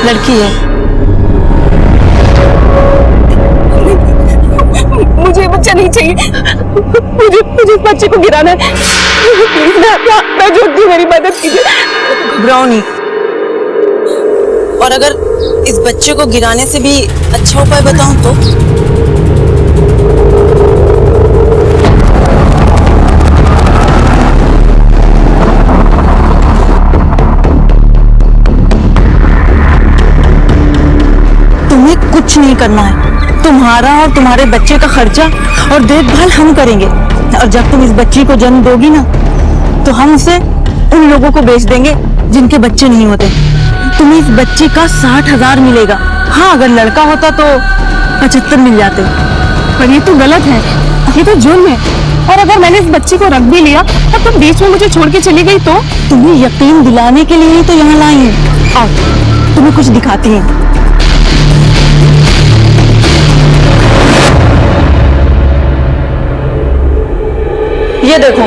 लड़की है। मुझे बच्चा नहीं चाहिए, मुझे बच्चे को गिराना है। प्लीज मैं झूठी, मेरी मदद कीजिए। घबराओ नहीं। और अगर इस बच्चे को गिराने से भी अच्छा उपाय बताऊं तो? तुम्हें कुछ नहीं करना है। तुम्हारा और तुम्हारे बच्चे का खर्चा और देखभाल हम करेंगे। और जब तुम इस बच्ची को जन्म दोगी ना, तो हम उसे उन लोगों को बेच देंगे जिनके बच्चे नहीं होते। तुम्हें इस बच्ची का 60,000 मिलेगा। हाँ, अगर लड़का होता तो 75 मिल जाते। पर ये तो गलत है, ये तो जुर्म है। और अगर मैंने इस बच्ची को रख भी लिया और तुम बीच में मुझे छोड़ के चली गई तो? तुम्हें यकीन दिलाने के लिए ही तो यहाँ लाई हैं। आओ, तुम्हें कुछ दिखाती हैं। ये देखो,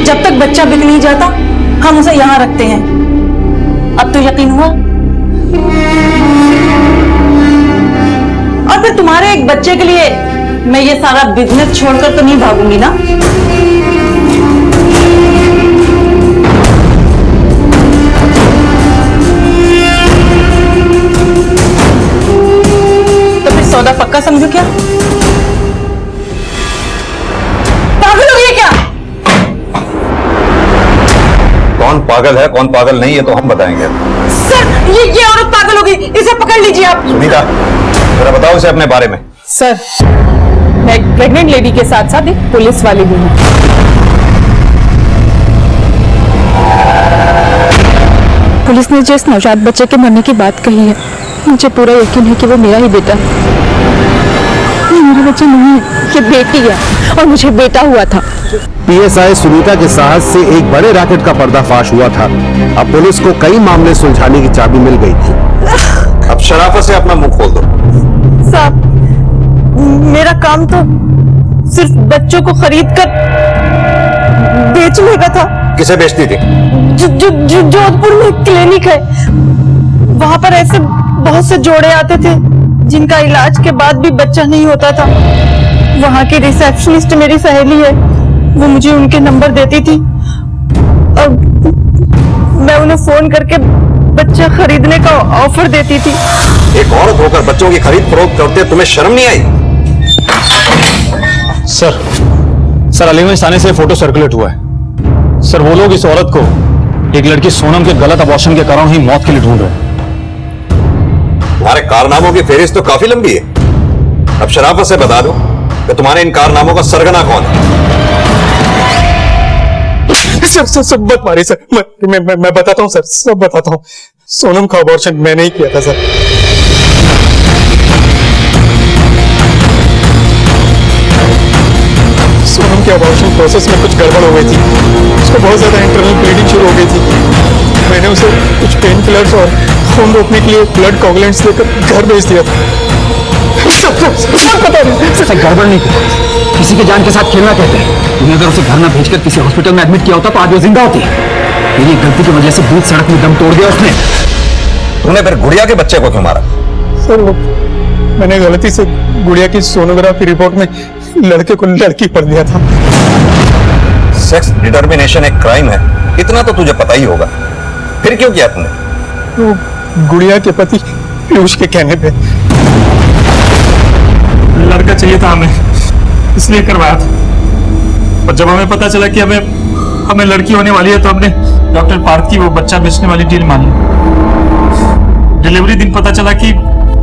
जब तक बच्चा बिक नहीं जाता हम उसे यहाँ रखते हैं। अब तो यकीन हुआ? और फिर तुम्हारे एक बच्चे के लिए मैं ये सारा बिजनेस छोड़कर तो नहीं भागूंगी ना। तो फिर सौदा पक्का समझो क्या? पागल हो गई क्या? कौन पागल है कौन पागल नहीं, ये तो हम बताएंगे। सर, ये औरत पागल हो गई, इसे पकड़ लीजिए आप। सुनीता, जरा बताओ इसे अपने बारे में। सर, मैं एक प्रेग्नेंट लेडी के साथ साथ एक पुलिस वाली भी हूँ। पुलिस ने जिस नवजात बच्चे के मरने की बात कही है, मुझे पूरा यकीन है कि वो मेरा ही बेटा है। ये मेरा बच्चा नहीं है, ये बेटी है और मुझे बेटा हुआ था। पीएसआई सुनीता के साहस से एक बड़े रैकेट का पर्दाफाश हुआ था। अब पुलिस को कई मामले सुलझाने की चाबी मिल गई थी। अब शराफत से अपना मुंह खोल दो। साहब, मेरा काम तो सिर्फ बच्चों को खरीद कर बेचने का था। किसे बेचती थी? जोधपुर में क्लिनिक है, वहां पर ऐसे बहुत से जोड़े आते थे जिनका इलाज के बाद भी बच्चा नहीं होता था। वहां की रिसेप्शनिस्ट मेरी सहेली है, वो मुझे उनके नंबर देती थी और मैं उन्हें फोन करके बच्चा खरीदने का ऑफर देती थी। एक औरत होकर बच्चों की खरीद फरोख्त करते तुम्हें शर्म नहीं आई? सर अलीगंज थाने से फोटो सर्कुलेट हुआ है। सर, वो लोग इस औरत को एक लड़की सोनम के गलत अबॉर्शन के कारण ही मौत के लिए ढूंढ रहे हैं। तुम्हारे कारनामों की फेहरिस्त तो काफी लंबी है। अब शराफत से बता दो कि तुम्हारे इन कारनामों का सरगना कौन है? सर सब मत मारिए सर। मैं बताता हूँ सर, सब बताता हूँ। सोनम का अबॉर्शन मैंने ही किया था सर। सोनम के अबॉर्शन प्रोसेस में कुछ गड़बड़ हो गई थी। उसको बहुत ज्यादा इंटरनल ब्लीडिंग शुरू हो गई थी। मैंने उसे कुछ पेन किलर्स और खून रोकने के लिए ब्लड कोगुलेंट्स लेकर घर भेज दिया था। सब पता नहीं। ऐसा गड़बड़ नहीं किया, किसी के जान के साथ खेलना कहते हैं। उन्हें अगर उसे घर ना भेजकर किसी हॉस्पिटल में एडमिट किया होता तो आज वो जिंदा होती। मेरी गलती की वजह से बीच सड़क में दम तोड़ दिया उसने। तूने फिर गुड़िया के बच्चे को क्यों मारा? सर वो मैंने गलती से गुड़िया की सोनोग्राफी रिपोर्ट में लड़के को लड़की पढ़ दिया था। सेक्स डिटर्मिनेशन एक क्राइम है, इतना तो तुझे पता ही होगा, फिर क्यों किया तुमने? तो गुड़िया के पति पीयूष के कहने पे लड़का चाहिए था हमें, इसलिए करवाया था। और जब हमें पता चला कि हमें लड़की होने वाली है तो हमने डॉक्टर पार्थ की वो बच्चा बेचने वाली डील मान ली। डिलीवरी दिन पता चला कि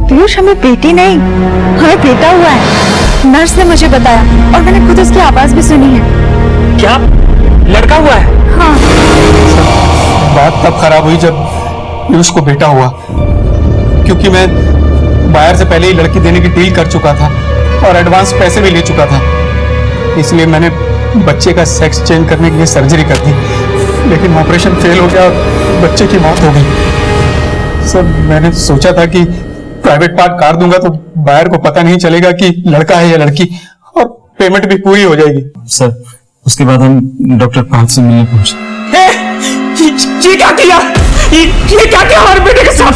पीयूष हमें बेटी नहीं, हमें बेटा हुआ है। नर्स ने मुझे बताया और मैंने खुद उसकी आवाज भी सुनी है। क्या लड़का हुआ है? हाँ। बात तब खराब हुई जब पीयूष को बेटा हुआ, क्योंकि मैं बाहर से पहले ही लड़की देने की डील कर चुका था और एडवांस पैसे भी ले चुका था। इसलिए मैंने बच्चे का सेक्स चेंज करने के लिए सर्जरी कर दी, लेकिन ऑपरेशन फेल हो गया और बच्चे की मौत हो गई। सर मैंने सोचा था कि प्राइवेट पार्ट काट दूंगा तो बाहर को पता नहीं चलेगा कि लड़का है या लड़की, और पेमेंट भी पूरी हो जाएगी। सर उसके बाद हम डॉक्टर पार्थ से मिलने पहुंचे। ये क्या किया? ये क्या किया हमारे बेटे के साथ?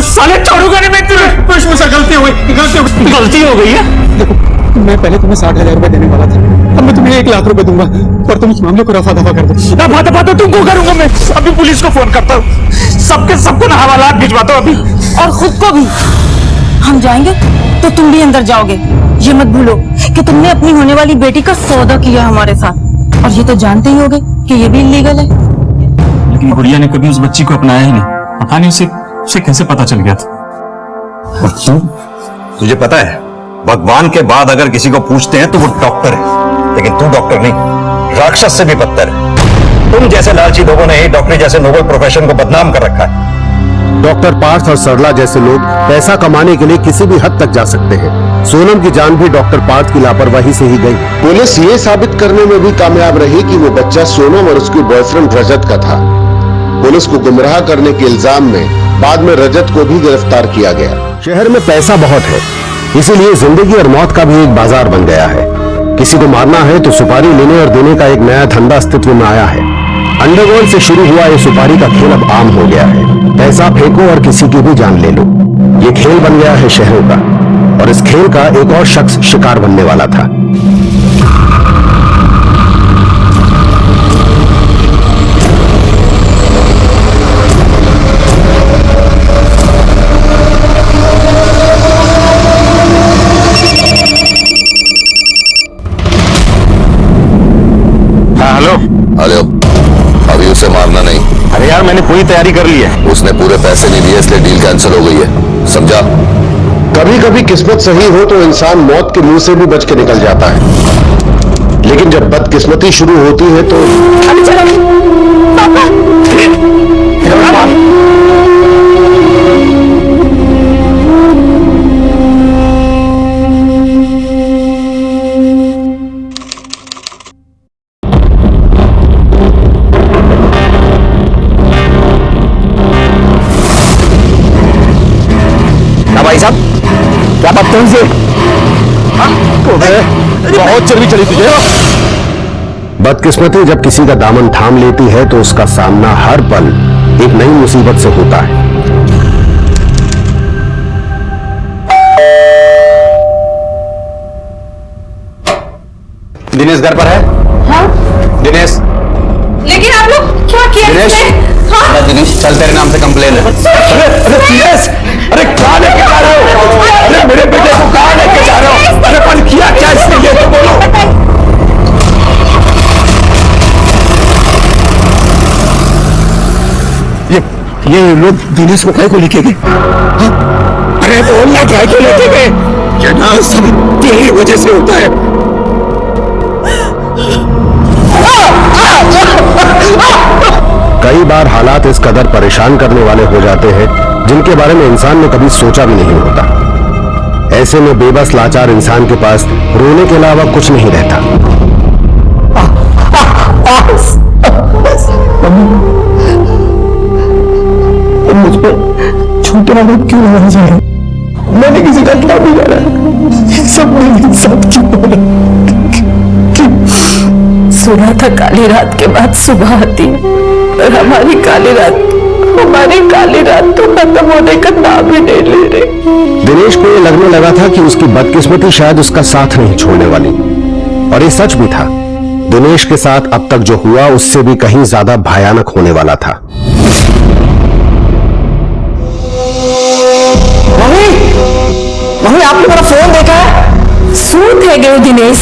साले छोड़ूंगा नहीं मैं तुम्हें। कुछ मुझसे गलती हो गई है। देखो मैं पहले तुम्हें 60,000 रुपए देने वाला था, अब मैं तुम्हें 1 लाख रुपए दूंगा और तुम इस मामले को रफा दफा कर दो। रफा दफा तो तुमको करूंगा मैं, अभी पुलिस को फोन करता हूँ, सबको ना हवालात भिजवाता हूँ अभी, और खुद को भी। हम जाएंगे तो तुम भी अंदर जाओगे, ये मत भूलो कि तुमने अपनी होने वाली बेटी का सौदा किया हमारे साथ, और ये तो जानते ही होगे कि ये भी इलीगल है। लेकिन गुड़िया ने कभी उस बच्ची को अपनाया ही नहीं, पता नहीं उसे कैसे पता चल गया था। तुझे पता है भगवान के बाद अगर किसी को पूछते हैं तो वो डॉक्टर है, लेकिन तू डॉक्टर नहीं, राक्षस से भी बदतर है। तुम जैसे लालची लोगों ने ही डॉक्टरी जैसे नोबल प्रोफेशन को बदनाम कर रखा है। डॉक्टर पार्थ और सरला जैसे लोग पैसा कमाने के लिए किसी भी हद तक जा सकते हैं। सोनम की जान भी डॉक्टर पार्थ की लापरवाही से ही गई। पुलिस ये साबित करने में भी कामयाब रही कि वो बच्चा सोनम और उसके बॉयफ्रेंड रजत का था। पुलिस को गुमराह करने के इल्जाम में बाद में रजत को भी गिरफ्तार किया गया। शहर में पैसा बहुत है, इसीलिए जिंदगी और मौत का भी एक बाजार बन गया है। किसी को मारना है तो सुपारी लेने और देने का एक नया धंधा अस्तित्व में आया है। अंडरवर्ल्ड से शुरू हुआ ये सुपारी का खेल अब आम हो गया है। पैसा फेंको और किसी की भी जान ले लो, ये खेल बन गया है शहरों का, और इस खेल का एक और शख्स शिकार बनने वाला था। हेलो, अभी उसे मारना नहीं। अरे यार मैंने पूरी तैयारी कर ली है। उसने पूरे पैसे नहीं दिए इसलिए डील कैंसिल हो गई है, समझा? कभी कभी किस्मत सही हो तो इंसान मौत के मुंह से भी बच के निकल जाता है, लेकिन जब बदकिस्मती शुरू होती है तो भाई साहब क्या बदतमीजी से? बहुत चर्बी चढ़ी तुझे। बदकिस्मती जब किसी का दामन थाम लेती है तो उसका सामना हर पल एक नई मुसीबत से होता है। दिनेश घर पर है? हाँ? दिनेश, लेकिन आप लोग क्या किया दिनेश, इसने? हाँ? दिनेश चल, तेरे नाम से कंप्लेन है। अरे दिनेश, अरे कहाँ लेके जा रहे हो? अरे मेरे बेटे को कहाँ लेके जा रहे हो? अरे पर किया क्या इसने, ये तो बोलो। ये लोग दिनेश को काय को लेके गए? हाँ? अरे बोलना काय को लेके गए? ये ना सब तेरी वजह से होता है। कई बार हालात इस कदर परेशान करने वाले हो जाते हैं जिनके बारे में इंसान ने कभी सोचा भी नहीं होता। ऐसे में बेबस लाचार इंसान के पास रोने के अलावा कुछ नहीं रहता। तुम मुझ पर छोटे ना बहुत क्यों होना चाहिए? मैंने किसी का क्या बिगाड़ा है? ये सब मेरे साथ क्यों हो रहा है? सुना था काली रात के बाद सुबह आती है, और हमारी काली रात तो खत्म होने का नाम ही नहीं ले रही। दिनेश को ये लगने लगा था कि उसकी बदकिस्मती शायद उसका साथ नहीं छोड़ने वाली, और ये सच भी था। दिनेश के साथ अब तक जो हुआ उससे भी कहीं ज्यादा भयानक होने वाला था। मम्मी आपने मेरा फोन देखा है? सूत है गए दिनेश।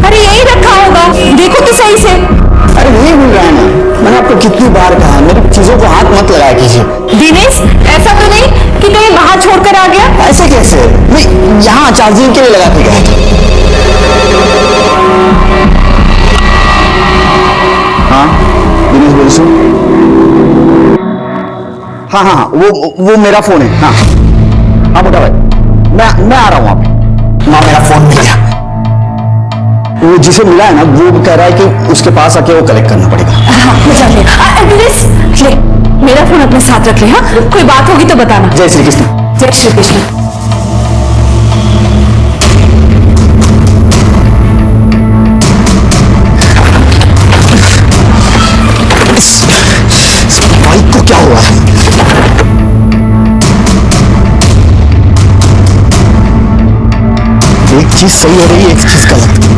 अरे यही रखा होगा, देखो तो सही से। अरे नहीं मिल रहा है ना, मैंने आपको कितनी बार कहा मेरी चीजों को हाथ मत लगाया कीजिए। दिनेश ऐसा तो नहीं कि कहीं वहां छोड़कर आ गया? ऐसे कैसे? मैं यहाँ चार्जिंग के लिए लगा के गया था। हाँ दिनेश बोल सो। हाँ वो मेरा फोन है। हाँ हाँ मोटा भाई मैं आ रहा हूँ। आप माँ मेरा फोन मिल गया। वो जिसे मिला है ना वो कह रहा है कि उसके पास आके वो कलेक्ट करना पड़ेगा। दिनेश ले मेरा फोन अपने साथ रख ले। हाँ कोई बात होगी तो बताना। जय श्री कृष्ण। जय श्री कृष्ण। बाइक को क्या हुआ है? एक चीज सही हो रही है, एक चीज गलत।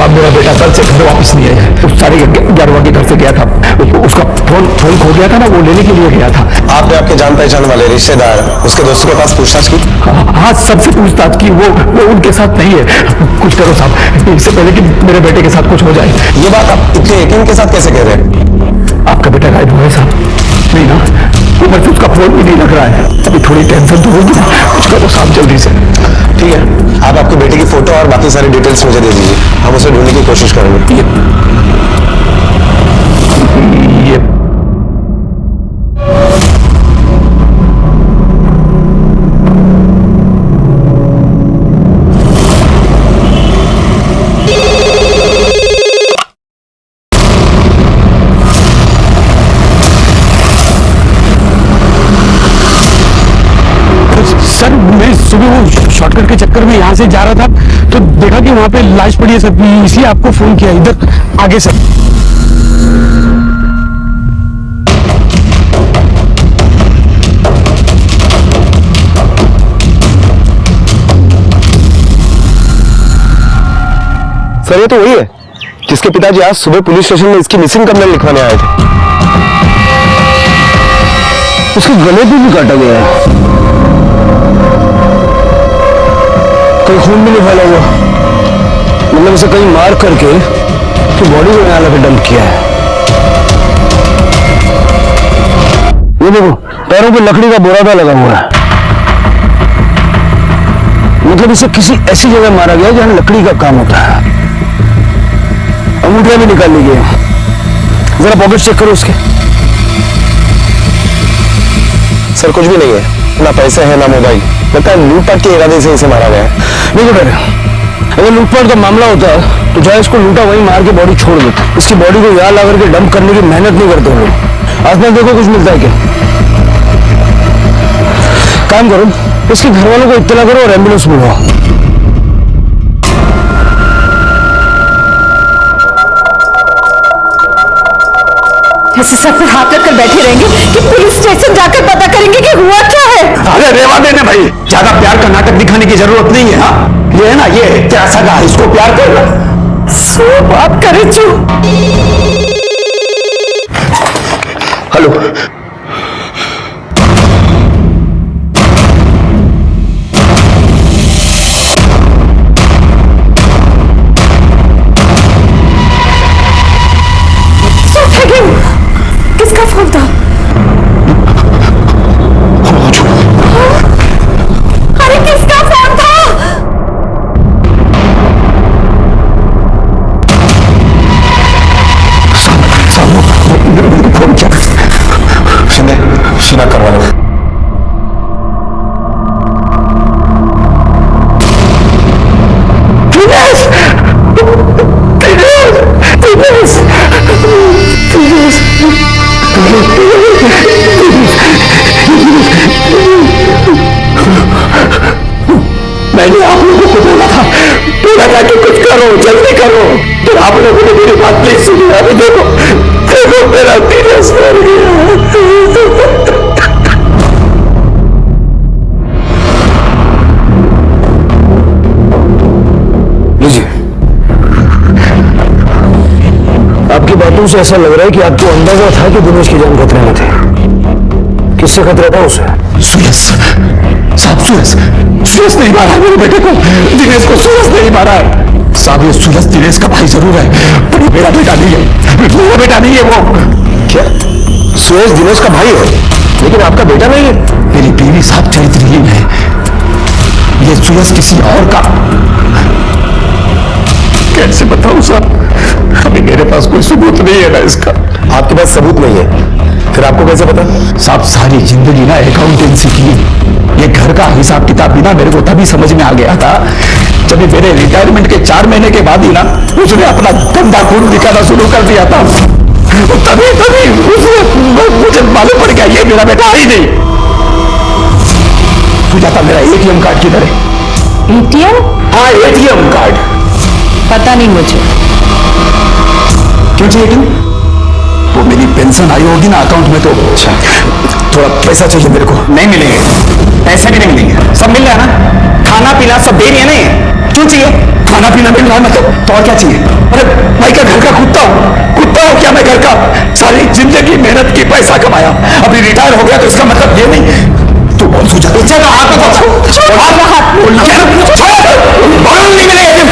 मेरा बेटा कल से घर वापस नहीं आया है। उस सारी 11 के घर से गया था, उसका फोन खो गया था ना, वो लेने के लिए गया था। आपने आपके जान पहचान वाले रिश्तेदार उसके दोस्तों के पास पूछताछ की? हाँ सबसे पूछताछ की। वो उनके साथ नहीं है। कुछ करो साहब, इससे पहले कि मेरे बेटे के साथ कुछ हो जाए। ये बात आप इतने यकीन के साथ कैसे कह रहे हैं? आपका बेटा गायब हुआ है साहब। नहीं ना, ऊपर से उसका फोन भी नहीं लग रहा है। अभी थोड़ी टेंशन तो होगी, कुछ करो साहब जल्दी से। ठीक है, आप आपके बेटे की फोटो और बाकी सारी डिटेल्स मुझे दे दीजिए, हम उसे ढूंढने की कोशिश करेंगे। ये सर मैं सुबह वो शॉर्टकट के चक्कर में यहाँ से जा रहा था तो देखा कि वहां पे लाश पड़ी है सर, इसलिए आपको फोन किया। इधर आगे सर। सर ये तो वही है जिसके पिताजी आज सुबह पुलिस स्टेशन में इसकी मिसिंग कंप्लेंट लिखवाने आए थे। उसके गले पे भी काटा गया है, कोई खून भी नहीं फैला हुआ। मतलब उसे कहीं मार करके तो बॉडी को यहाँ लगा डंप किया है। ये देखो पैरों पे लकड़ी का बोरादा लगा हुआ है। मतलब इसे किसी ऐसी जगह मारा गया जहां लकड़ी का काम होता है। अंगूठियां भी निकाल ली गई। जरा पॉकेट चेक करो उसके। सर कुछ भी नहीं है, ना पैसे है ना मोबाइल। लगता है लूटपाट के इरादे से इसे मारा गया है। देखो बेटा, अगर लूटपाट का मामला होता है तो चाहे इसको लूटा वहीं मार के बॉडी छोड़ देते। इसकी बॉडी को यहाँ ला करके डंप करने की मेहनत नहीं करते हम लोग। आसपास देखो कुछ मिलता है क्या? काम करो, इसके घर वालों को इत्तला करो और एम्बुलेंस बुलवाओ। ऐसे सर पे हाथ रखकर बैठे रहेंगे कि पुलिस स्टेशन जाकर पता करेंगे कि हुआ क्या है? अरे रेवा देने भाई, ज्यादा प्यार का नाटक दिखाने की जरूरत नहीं है। हाँ ये है ना, ये क्या सगा, इसको प्यार कर। सो बात करे चू। हेलो फिर आप लोगों ने मेरी बात नहीं सुनी। अभी देखो देखो मेरा दिनेश मर गया। आपकी बातों से ऐसा लग रहा है कि आपको अंदाजा था कि दिनेश की जान खतरे में थी। किससे खतरा था उसे? सूरज साहब, सूरज नहीं मारा मेरे बेटे को। दिनेश को सूरज नहीं मारा है साहब। ये सूरज दिनेश का भाई जरूर है, पर मेरा बेटा नहीं है। मेरा बेटा नहीं है वो। क्या सूरज दिनेश का भाई है लेकिन आपका बेटा नहीं है? मेरी बीवी साहब चरित्रहीन है। ये सूरज किसी और का। कैसे बताऊं साहब, अभी मेरे पास कोई सबूत नहीं है ना इसका। आपके पास सबूत नहीं है, फिर आपको कैसे पता? साहब सारी जिंदगी ना अकाउंटेंसी की, ये घर का हिसाब किताब भी ना मेरे को तभी समझ में आ गया था जब मेरे रिटायरमेंट के 4 महीने के बाद ही ना उसने अपना धंधा खून दिखाना शुरू कर दिया था। तभी मुझे मालूम पड़ गया ये मेरा बेटा ही नहीं। सुजाता, मेरा एटीएम कार्ड किधर है? एटीएम? हाँ, एटीएम कार्ड। पता नहीं मुझे। क्यों चाहिए? वो मेरी पेंशन आई होगी ना अकाउंट में, तो अच्छा थोड़ा पैसा चाहिए मेरे को। नहीं मिलेंगे, पैसे भी नहीं मिलेंगे। सब मिल रहा है ना, खाना पीना सब दे रही है नहीं। क्यों चाहिए? खाना पीना मिल रहा है मतलब, तो और क्या चाहिए? अरे मैं क्या घर का कुत्ता हूँ क्या? मैं घर का सारी जिंदगी मेहनत की पैसा कमाया, अभी रिटायर हो गया तो इसका मतलब ये नहीं। तू बोल सूझा, पीछे का हाथ नहीं मिलेगा।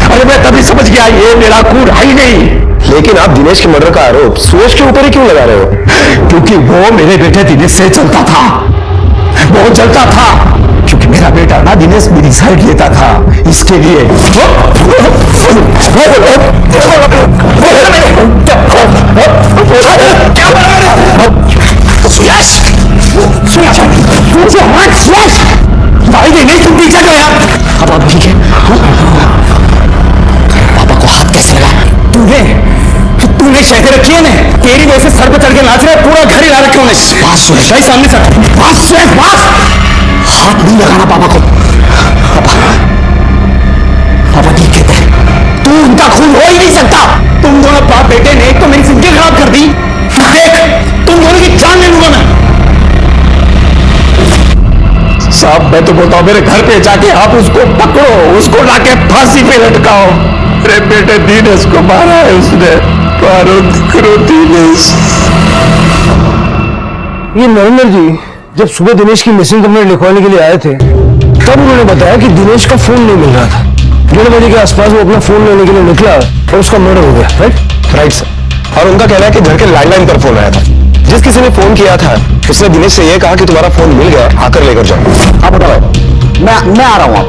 अरे मैं तभी समझ गया ये मेरा खून है ही नहीं। लेकिन आप दिनेश के मर्डर का आरोप सूरज के ऊपर ही क्यों लगा रहे हो? क्योंकि वो मेरे बेटे दिनेश से चलता था, बहुत जलता था। क्योंकि मेरा बेटा ना दिनेश मेरी साइड लेता था, इसके लिए। भाई नहीं, तुम पीछे गया। अब ठीक है। पापा को हाथ कैसे लगा? तूने शहर रखी है ना, तेरी वजह से सर पे चढ़ के नाच रहे, पूरा घर हिला रखे उन्हें। बात सुन भाई, सामने से बात। हाथ नहीं लगाना पापा को। पापा ठीक कहते हैं, तू उनका खून हो ही नहीं सकता। तुम दोनों बाप बेटे ने तो मेरी जिंदगी खराब कर दी। देख, तुम दोनों की जान ले लूंगा मैं। साहब मैं तो बोलता हूँ मेरे घर पे जाके आप उसको पकड़ो, उसको लाके फांसी पे लटकाओ। मेरे बेटे दिनेश को मारा है उसने। दिनेश। ये नरेंद्र जी जब सुबह दिनेश की मिसिंग कंप्लेंट लिखवाने के लिए आए थे तब उन्होंने बताया कि दिनेश का फोन नहीं मिल रहा था। 1:30 बजे के आसपास वो अपना फोन लेने के लिए निकला और उसका मर्डर हो गया। Right sir. और उनका कहना है कि घर के लैंडलाइन पर फोन आया था। जिस किसी ने फोन किया था उसने दिनेश से यह कहा कि तुम्हारा फोन मिल गया, आकर लेकर जाओ। आप बताओ। मैं आ रहा हूँ। आप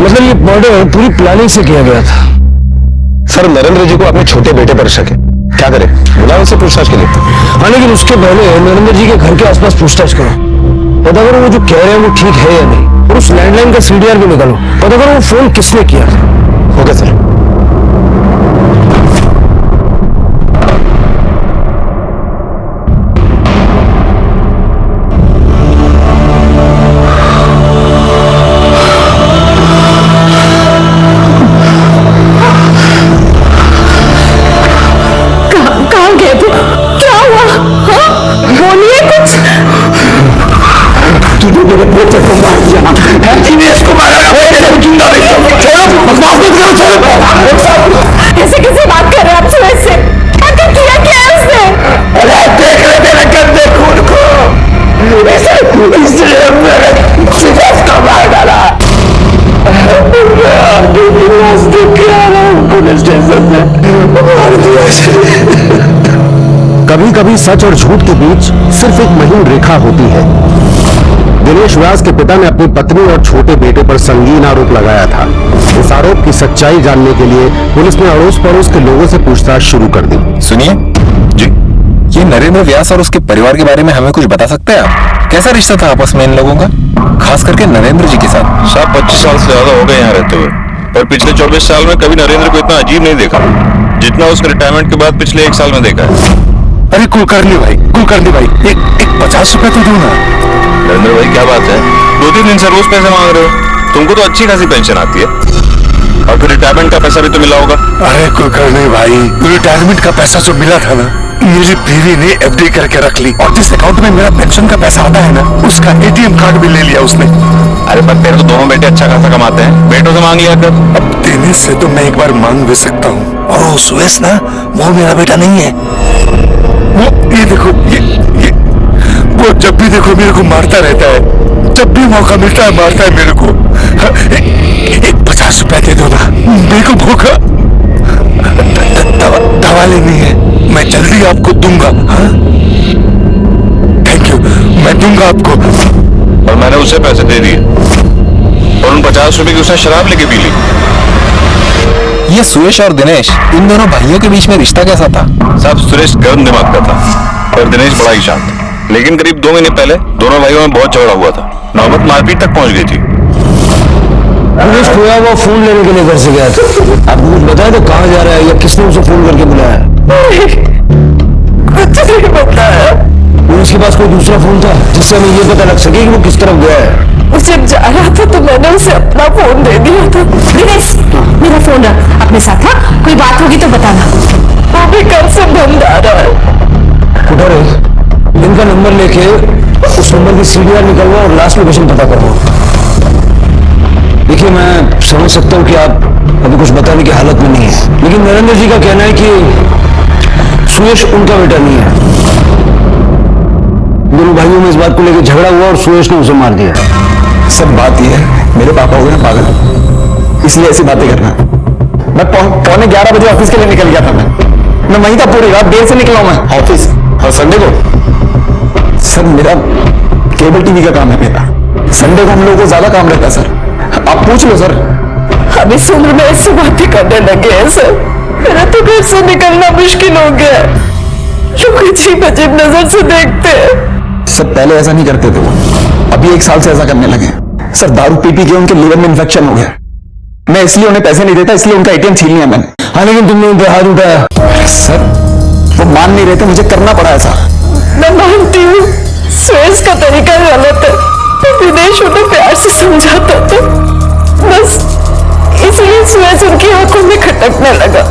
मतलब ये मर्डर पूरी प्लानिंग से किया गया था। सर नरेंद्र जी को अपने छोटे बेटे पर शक है, क्या करें? बुला उसे पूछताछ के लिए। हाँ लेकिन उसके पहले नरेंद्र जी के घर के आसपास पूछताछ करो, पता करो वो जो कह रहे हैं वो ठीक है या नहीं। और उस लैंडलाइन का सीडीआर भी निकालो, पता करो वो फोन किसने किया था। Okay sir. ऐसे कैसे बात कर रहे हैं आप सूरज से? किया क्या है उसने? अरे देख रहे मेरे गंदे खून को, इसलिए मैंने सूरज को मार डाला। पुलिस स्टेशन में मार दिया। कभी कभी सच और झूठ के बीच सिर्फ एक महीन रेखा होती है। दिनेश व्यास के पिता ने अपनी पत्नी और छोटे बेटे पर संगीन आरोप लगाया था। इस आरोप की सच्चाई जानने के लिए पुलिस ने अड़ोस पड़ोस के लोगों से पूछताछ शुरू कर दी। सुनिए जी, ये नरेंद्र व्यास और उसके परिवार के बारे में हमें कुछ बता सकते हैं आप? कैसा रिश्ता था आपस में इन लोगों का, खास करके नरेंद्र जी के साथ? साहब 25 साल से ज्यादा हो गए यहाँ रहते हुए, पर पिछले 24 साल में कभी नरेंद्र को इतना अजीब नहीं देखा जितना उसके रिटायरमेंट के बाद पिछले 1 साल में देखा है। अरे कुलकर्णी भाई, एक 50 रुपए तो दो ना। नरेंद्र भाई क्या बात है, 2-3 दिन से रोज पैसे मांग रहे हो? तुमको तो अच्छी खासी पेंशन आती है, और फिर रिटायरमेंट का पैसा भी तो मिला होगा। अरे कोई कर नहीं भाई, रिटायरमेंट का पैसा जो मिला था ना, मेरी बीवी ने एफडी करके रख ली, और जिस अकाउंट में मेरा पेंशन का पैसा आता है ना, उसका एटीएम कार्ड भी ले लिया उसने। अरे पर तेरे तो दोनों बेटे अच्छा खासा कमाते हैं, बेटों से मांग लिया कर। अब देने से तो मैं एक बार मांग भी सकता हूँ, और वो सुरेश ना, वो मेरा बेटा नहीं है। वो ये देखो, ये वो जब भी देखो मेरे को मारता रहता है, जब भी मौका मिलता है मारता है मेरे को। एक 50 रुपया दे दो ना, मेरे को भूखा दवा लेनी है, मैं जल्दी आपको दूंगा। हाँ, थैंक यू, मैं दूंगा आपको। और मैंने उसे पैसे दे दिए, और उन 50 रुपए की उसने शराब लेके पी ली। ये सुरेश और दिनेश, इन दोनों भाइयों के बीच में रिश्ता कैसा था? साहब, सुरेश गर्म दिमाग का था और दिनेश बड़ा ही शांत, लेकिन करीब 2 महीने पहले दोनों भाइयों में बहुत झगड़ा हुआ था, नौबत मारपीट तक पहुंच गई थी। दिनेश खोया हुआ फोन लेने के लिए घर से गया था, आपको कुछ बताया तो कहाँ जा रहा है, या किसने उसे फोन करके बुलाया? कुछ नहीं बताया। उसके पास कोई दूसरा फोन था जिससे हमें ये पता लग सके कि वो किस तरफ गया है? वो जब जा रहा था तो मैंने उसे अपना फोन दे दिया था। दिनेश, मेरा फोन रख अपने साथ। हाँ, कोई बात होगी तो बताना। वो भी कल से बंद आ रहा है। उठा रहे, इनका नंबर लेके उस नंबर की सीडीआर निकलवा और लास्ट लोकेशन पता करवा। देखिए, मैं समझ सकता हूँ कि आप अभी कुछ बताने की हालत में नहीं है, लेकिन नरेंद्र जी का कहना है कि सुरेश उनका बेटा नहीं है। दोनों भाइयों में इस बात को लेकर झगड़ा हुआ और सुरेश ने उसे मार दिया। सब बात यह है, मेरे पापा हो गए पागल, इसलिए ऐसी बातें करना। मैं 11:15 बजे ऑफिस के लिए निकल गया था। मैं वहीं था पूरी रात, देर से निकला मैं ऑफिस, और संडे को सर मेरा केबल टीवी का काम है मेरा। संडे को हम लोगों को ज्यादा काम रहता है सर, आप पूछ लो सर। अब इस उम्र में ऐसी बातें करने लगे हैं सर, मेरा तो घर से निकलना मुश्किल हो गया। लोग अजीब अजीब नजर से देखते हैं। सर पहले ऐसा नहीं करते थे वो, अभी 1 साल से ऐसा करने लगे। सर दारू पी पी के उनके लिवर में इन्फेक्शन हो गया, मैं इसलिए उन्हें पैसे नहीं देता, इसलिए उनका एटीएम छीन लिया मैंने। हाँ, लेकिन तुमने उन पर हाथ उठाया। सर वो मान नहीं रहे थे, मुझे करना पड़ा ऐसा। मैं मानती हूँ सुरेश का तरीका गलत है, तो दिनेश उन्हें प्यार से समझाता था, बस इसलिए सुरेश उनकी आंखों में खटकने लगा।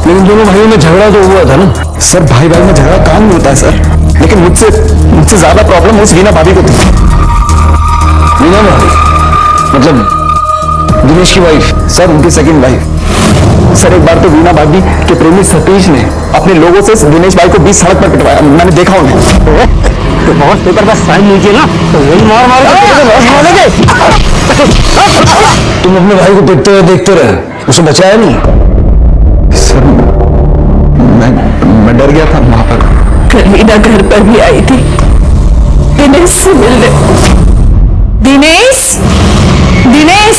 लेकिन दोनों भाइयों में झगड़ा तो हुआ था ना? सर भाई भाई में झगड़ा काम नहीं होता है सर, लेकिन मुझसे ज्यादा प्रॉब्लम उस वीना भाभी को थी। वीना भाभी मतलब दिनेश की वाइफ? सर उनकी सेकंड वाइफ। सर एक बार तो वीना भाभी के प्रेमी सतीश ने अपने लोगों से दिनेश भाई को 20 सड़क पर पिटवाया, मैंने देखा उन्हें। तो बहुत पेपर पर साइन लीजिए ना, तो वही मार मारोगे। तुम अपने भाई को पिटते हुए देखते रहे, उसे बचाया नहीं? सर मैं डर गया था वहां पर। कल वीना घर पर भी आई थी दिनेश से मिलने। दिनेश, दिनेश,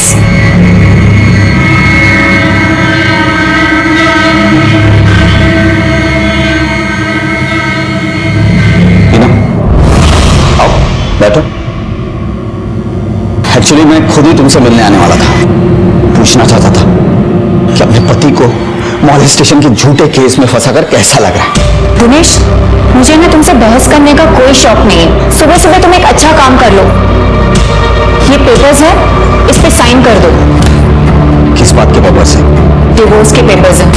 आओ बैठो। एक्चुअली मैं खुद ही तुमसे मिलने आने वाला था, पूछना चाहता था कि अपने पति को मॉलेस्टेशन के झूठे केस में फंसाकर कैसा लग रहा है? दिनेश, मुझे ना तुमसे बहस करने का कोई शौक नहीं है। सुबह सुबह तुम एक अच्छा काम कर लो, ये पेपर्स है, इस पे साइन कर दो। किस बात के पेपर्स है? डिवोर्स के पेपर्स हैं।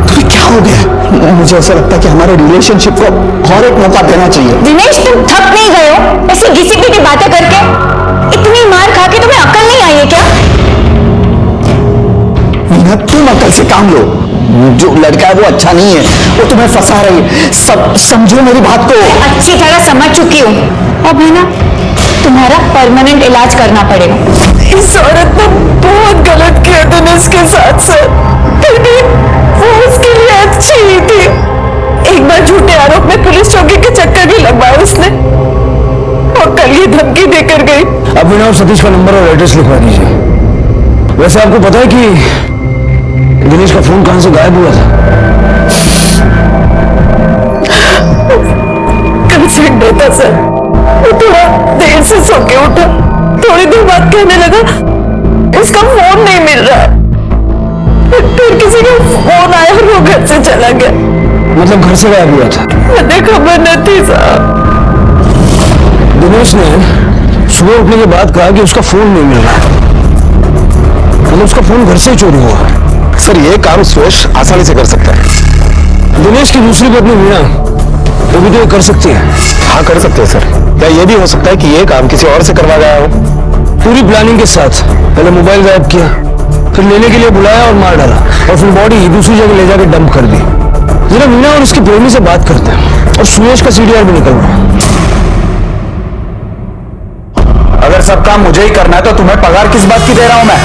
तुम्हें क्या हो गया? मुझे ऐसा लगता है कि हमारे रिलेशनशिप को और एक मौका देना चाहिए। दिनेश, तुम थक नहीं गए हो ऐसी घिसी पिटी बातें करके? इतनी मार खा के तुम्हें अकल नहीं आई है क्या? तुम अकल से काम लो, जो लड़का है वो अच्छा नहीं है, वो तुम्हें फंसा रही है। सब समझो मेरी बात को। अच्छी तरह समझ चुकी हूँ, अब है ना तुम्हारा परमानेंट इलाज करना पड़ेगा। इस औरत ने बहुत गलत किया दिनेश के साथ सर, फिर भी वो उसके लिए अच्छी ही थी। एक बार झूठे आरोप में पुलिस चौकी के चक्कर भी लगवाए उसने, और कल ये धमकी देकर गई। अब बिना आप सतीश का नंबर और एड्रेस लिखवा दीजिए। वैसे आपको पता है कि दिनेश का फोन कहां से गायब हुआ था? कल संडे था सर, वो थोड़ा देर से सो के उठा, थोड़ी देर बाद कहने लगा उसका फोन नहीं मिल रहा। फिर किसी का फोन आया और वो घर से चला गया। मतलब घर से गायब हुआ था? मुझे खबर न थी साहब। दिनेश ने सुबह उठने के बाद कहा कि उसका फोन नहीं मिल रहा, मतलब उसका फोन घर से चोरी हुआ। सर ये काम सुयश आसानी से कर सकता है। दिनेश की दूसरी पत्नी मीना, वो भी तो ये कर सकती है। हाँ कर सकते हैं सर। क्या ये भी हो सकता है कि ये काम किसी और से करवा गया हो? पूरी प्लानिंग के साथ पहले मोबाइल गायब किया, फिर लेने के लिए बुलाया और मार डाला, और फिर बॉडी दूसरी जगह ले जाकर डंप कर दी। जरा मीना और उसकी प्रेमी से बात करते हैं और सुयश का सीडीआर भी निकल रहा। अगर सब काम मुझे ही करना है तो तुम्हें पगार किस बात की दे रहा हूं मैं?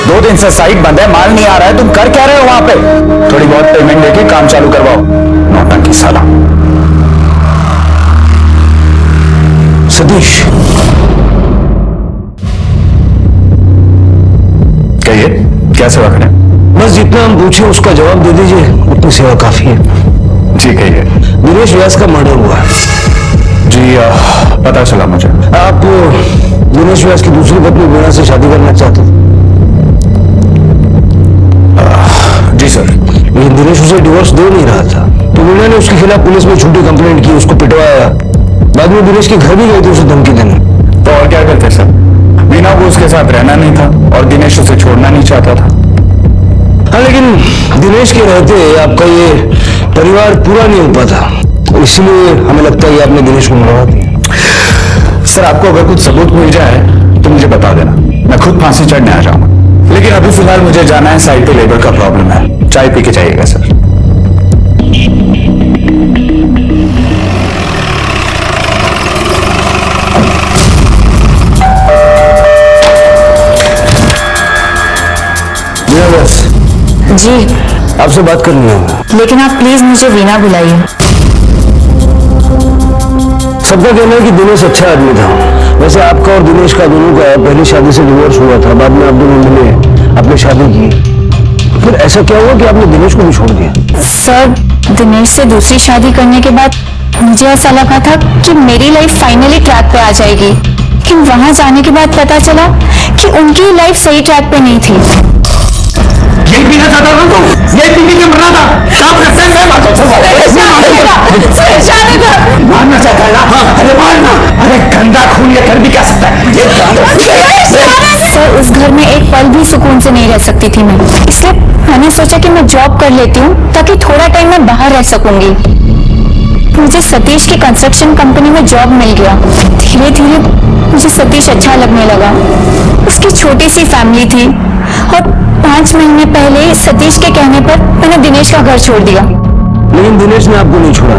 2 दिन से साइट बंद है, माल नहीं आ रहा है, तुम कर क्या रहे हो वहां पे? थोड़ी बहुत पेमेंट देके काम चालू करवाओ। नौटंकी साला। सतीश, कहिए क्या सेवा करें? बस जितना हम पूछे उसका जवाब दे दीजिए, उतनी सेवा काफी है। जी कहिए। दिनेश व्यास का मर्डर हुआ है। जी पता चला मुझे। आप दिनेश व्यास की दूसरी पत्नी मीना से शादी करना चाहते थे? जी सर। लेकिन दिनेश उसे डिवोर्स दे नहीं रहा था, तो मीना ने उसके खिलाफ पुलिस में झूठी कंप्लेंट की, उसको पिटवाया। बाद में दिनेश के घर भी गए थे उसे धमकी देने। तो और क्या करते सर? मीना को उसके साथ रहना नहीं था और दिनेश उसे छोड़ना नहीं चाहता था। हाँ, लेकिन दिनेश के रहते आपका ये परिवार पूरा नहीं हो पाता, इसलिए हमें लगता है कि आपने दिनेश को मरवा दिया। सर आपको अगर कुछ सबूत मिल जाए तो मुझे बता देना, मैं खुद फांसी चढ़ने आ जाऊंगा। लेकिन अभी फिलहाल मुझे जाना है, साइट पे लेबर का प्रॉब्लम है। चाय पी के जाइएगा सर। जी आपसे बात करनी है। लेकिन आप प्लीज मुझे वीना बुलाइए। सबका कहना है कि दिनेश अच्छा आदमी था। वैसे आपका और दिनेश का दोनों का पहली शादी से डिवोर्स हुआ था, बाद में आप दोनों मिले, आपने शादी की। फिर ऐसा क्या हुआ कि आपने दिनेश को भी छोड़ दिया? सर, दिनेश से दूसरी शादी करने के बाद मुझे ऐसा लगा था कि मेरी लाइफ फाइनली ट्रैक पे आ जाएगी, लेकिन वहां जाने के बाद पता चला कि उनकी लाइफ सही ट्रैक पे नहीं थी। यही पीना चाहता था तुम? यही पीने के मरना था? मारना चाहता है ना? अरे मारना। अरे गंदा खून ये कर भी क्या सकता है? सर, उस घर में एक पल भी सुकून से नहीं रह सकती थी मैं, इसलिए मैंने सोचा कि मैं जॉब कर लेती हूँ ताकि थोड़ा टाइम मैं बाहर रह सकूंगी। मुझे सतीश की कंस्ट्रक्शन कंपनी में जॉब मिल गया। धीरे धीरे मुझे सतीश अच्छा लगने लगा। उसकी छोटी सी फैमिली थी और 5 महीने पहले सतीश के कहने पर मैंने दिनेश का घर छोड़ दिया। लेकिन दिनेश ने आपको नहीं छोड़ा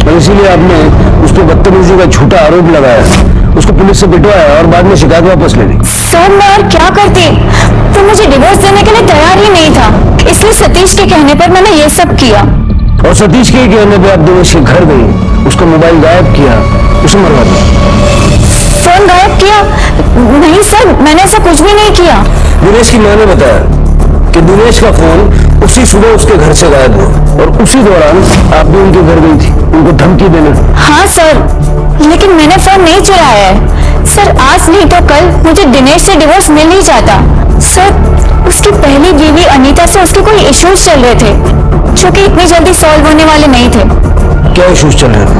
और इसीलिए आपने उस पर बदतमीजी का झूठा आरोप लगाया, उसको पुलिस से पिटवाया और बाद में शिकायत वापस ले ली। सर, मैं और क्या करती? तो मुझे डिवोर्स देने के लिए तैयार ही नहीं था, इसलिए सतीश के कहने पर मैंने ये सब किया। और सतीश के कहने पर आप दिनेश के घर गई, उसका मोबाइल गायब किया, उसे मरवा दिया। फोन गायब किया? नहीं सर, मैंने ऐसा कुछ भी नहीं किया। दिनेश की मां ने बताया कि दिनेश का फोन उसी सुबह उसके घर से गायब हुआ और उसी दौरान आप भी उनके घर गई थी उनको धमकी देने। हाँ सर, लेकिन मैंने फोन नहीं चलाया है। सर, आज नहीं तो कल मुझे दिनेश से डिवोर्स मिल ही जाता। सर, उसकी पहली बीवी अनीता से उसके कोई इश्यूज चल रहे थे जो कि इतनी जल्दी सॉल्व होने वाले नहीं थे। क्या इश्यूज चल रहे थे?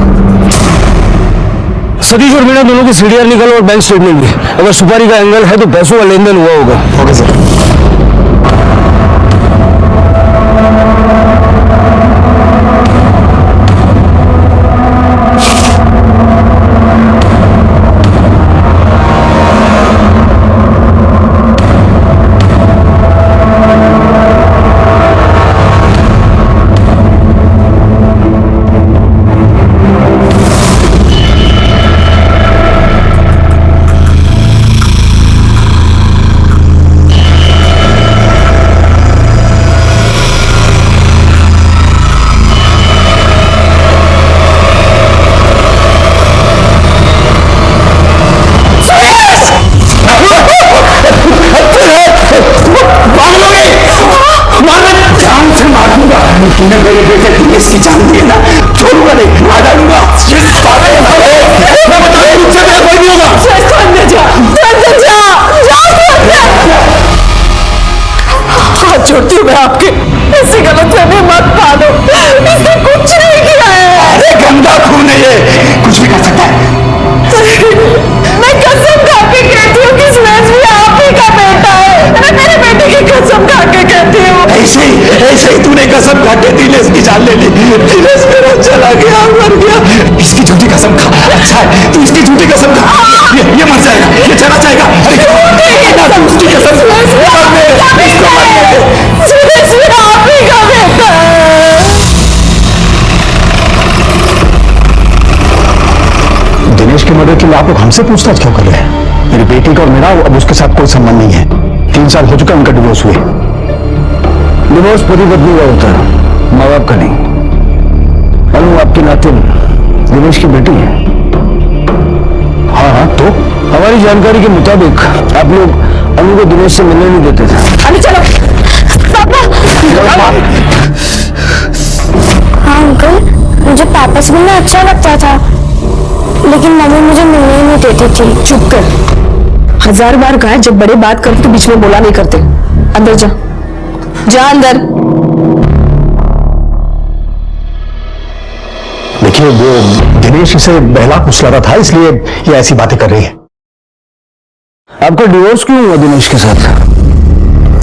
सतीश और मीना दोनों की सीडीआर निकल और बैंक स्टेटमेंट भी। अगर सुपारी का एंगल है तो पैसों का लेन देन हुआ होगा। Okay sir. तूने मेरे बेटे दिनेश की जान दी ना, छोड़ूंगा नहीं, मार डालूंगा। मैं बता रही हूँ, मुझसे मेरा कोई नहीं होगा। हाथ जोड़ती हूँ मैं आपके, ऐसी गलतफहमी मत पालो, इसने कुछ नहीं किया है। अरे गंदा खून है ये, कुछ भी कर सकता है। मैं कैसे कसम खा के दिनेश की जान ले ली। दिनेश मेरा चला गया, मर गया। इसकी झूठी कसम खा। अच्छा है तू इसकी झूठी कसम खा। ये मर जाएगा, ये चला जाएगा। अरे तू उसकी कसम दिनेश के मर्डर के लिए आप लोग हमसे पूछताछ क्यों कर रहे हैं? मेरी बेटी का और मेरा अब उसके साथ कोई संबंध नहीं है। 3 साल हो चुका उनका डिवोर्स हुए। डिवोर्स पति पत्नी का होता है, माँ बाप का नहीं। और वो आपके नाते दिनेश की बेटी है। हाँ तो हमारी जानकारी के मुताबिक आप लोग अनु को दिनेश से मिलने नहीं देते थे। अभी चलो हाँ अंकल, मुझे पापा से मिलना अच्छा लगता था, लेकिन मम्मी मुझे मिलने ही नहीं देती थी। चुप कर। 1000 बार कहा है, जब बड़े बात करते तो बीच में बोला नहीं करते। अंदर जा, जा अंदर। देखिए वो दिनेश इसे बहला कुचला रहा था, इसलिए ये ऐसी बातें कर रही है। आपका डिवोर्स क्यों हुआ दिनेश के साथ?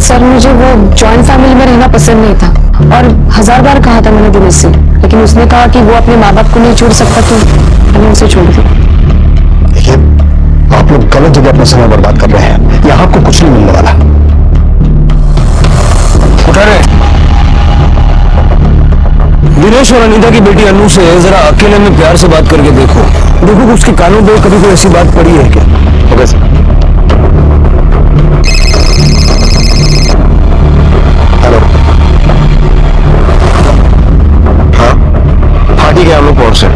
सर मुझे वो जॉइंट फैमिली में रहना पसंद नहीं था, और 1000 बार कहा था मैंने दिनेश से, लेकिन उसने कहा कि वो अपने माँ बाप को नहीं छोड़ सकता, तो मैंने उसे छोड़ दिया। देखिए आप लोग गलत जगह अपना समय बर्बाद कर रहे हैं। यहाँ आपको कुछ नहीं मिलने वाला। उठा रहे दिनेश और अनीता की बेटी अनु से जरा अकेले में प्यार से बात करके देखो कि उसके कानों पे कभी कोई ऐसी बात पड़ी है क्या? Okay sir. हेलो। हाँ ठीक है, हम लोग पहुंच रहे।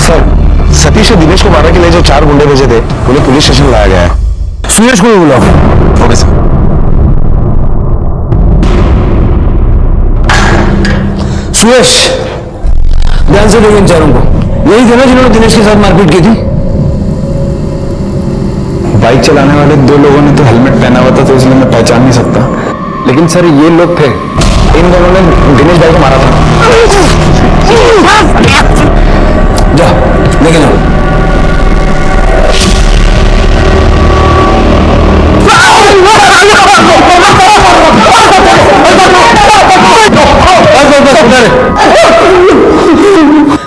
सर सतीश ने दिनेश को मारने के लिए जो 4 गुंडे भेजे थे उन्हें पुलिस स्टेशन लाया गया है। सुरेश को भी बुलाओ। Okay sir. सुरेश ध्यान से देखो इन चारों को। यही थे ना जिन्होंने दिनेश के साथ मारपीट की थी? बाइक चलाने वाले 2 लोगों ने तो हेलमेट पहना हुआ था, तो इसलिए मैं पहचान नहीं सकता, लेकिन सर ये लोग थे। इन दोनों ने दिनेश भाई को मारा था। जा लेके जाओ।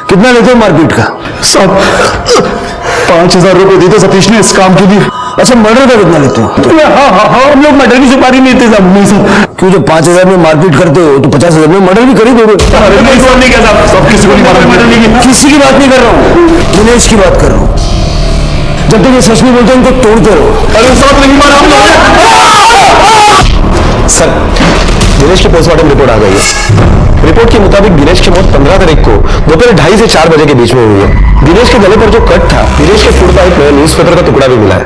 कितना लेते हो मारपीट का? सब 5000 रुपए दिए थे सतीश ने इस काम के लिए। अच्छा मर्डर का कितना लेते हो? हाँ हम लोग मर्डर की सुपारी नहीं थे साहब। नहीं सर। क्यों जब 5000 में मारपीट करते हो तो 50,000 में मर्डर भी कर ही दोगे। नहीं किया साहब, सब किसी को मर्डर नहीं किया। किसी की बात नहीं कर रहा हूँ, दिनेश की बात कर रहा हूँ। जब तक ये सच नहीं बोलते इनको तोड़ते रहो। अरे साहब नहीं मारा हम लोगों। सर दिनेश की पोस्टमार्टम रिपोर्ट आ गई है। रिपोर्ट के मुताबिक दिनेश की मौत 15 तारीख को दोपहर 2:30 से 4 बजे के बीच में हुई है। दिनेश के गले पर जो कट था, दिनेश के फूड पाइप में न्यूज़पेपर का टुकड़ा भी मिला है।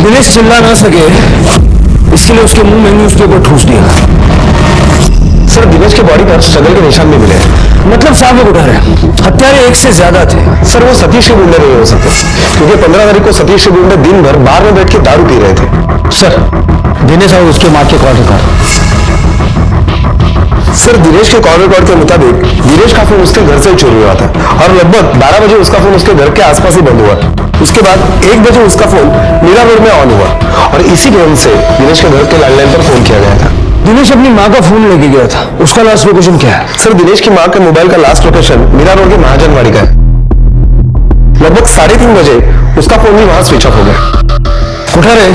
दिनेश चिल्ला ना सके इसके लिए उसके मुंह में न्यूज़पेपर ठूस दिया। सर दिनेश के बॉडी पर स्ट्रगल के निशान भी मिले हैं। मतलब साफ लोग उठा रहे, हत्यारे एक से ज्यादा थे। सर वो सतीश के गुंडे नहीं हो सकते, क्योंकि 15 तारीख को सतीश के गुंडे दिन भर बार में बैठ के दारू पी रहे थे। सर दिनेश और उसके मां के कॉल रिकॉर्ड। सर दिनेश के कॉल रिकॉर्ड के मुताबिक दिनेश का फोन उसके घर से चोरी हुआ था, और लगभग 12 बजे उसका फोन उसके घर के आसपास ही बंद हुआ। उसके बाद 1 बजे उसका फोन मीरा रोड में ऑन हुआ, और इसी फोन से दिनेश के घर के लैंडलाइन पर फोन किया गया था। दिनेश अपनी माँ का फोन लेके गया था, उसका लास्ट लोकेशन क्या है? सर दिनेश की माँ के मोबाइल का लास्ट लोकेशन मीरा रोड के महाजनवाड़ी का है। लगभग 3:30 बजे उसका फोन भी वहां स्विच ऑफ हो गया। उठा रहे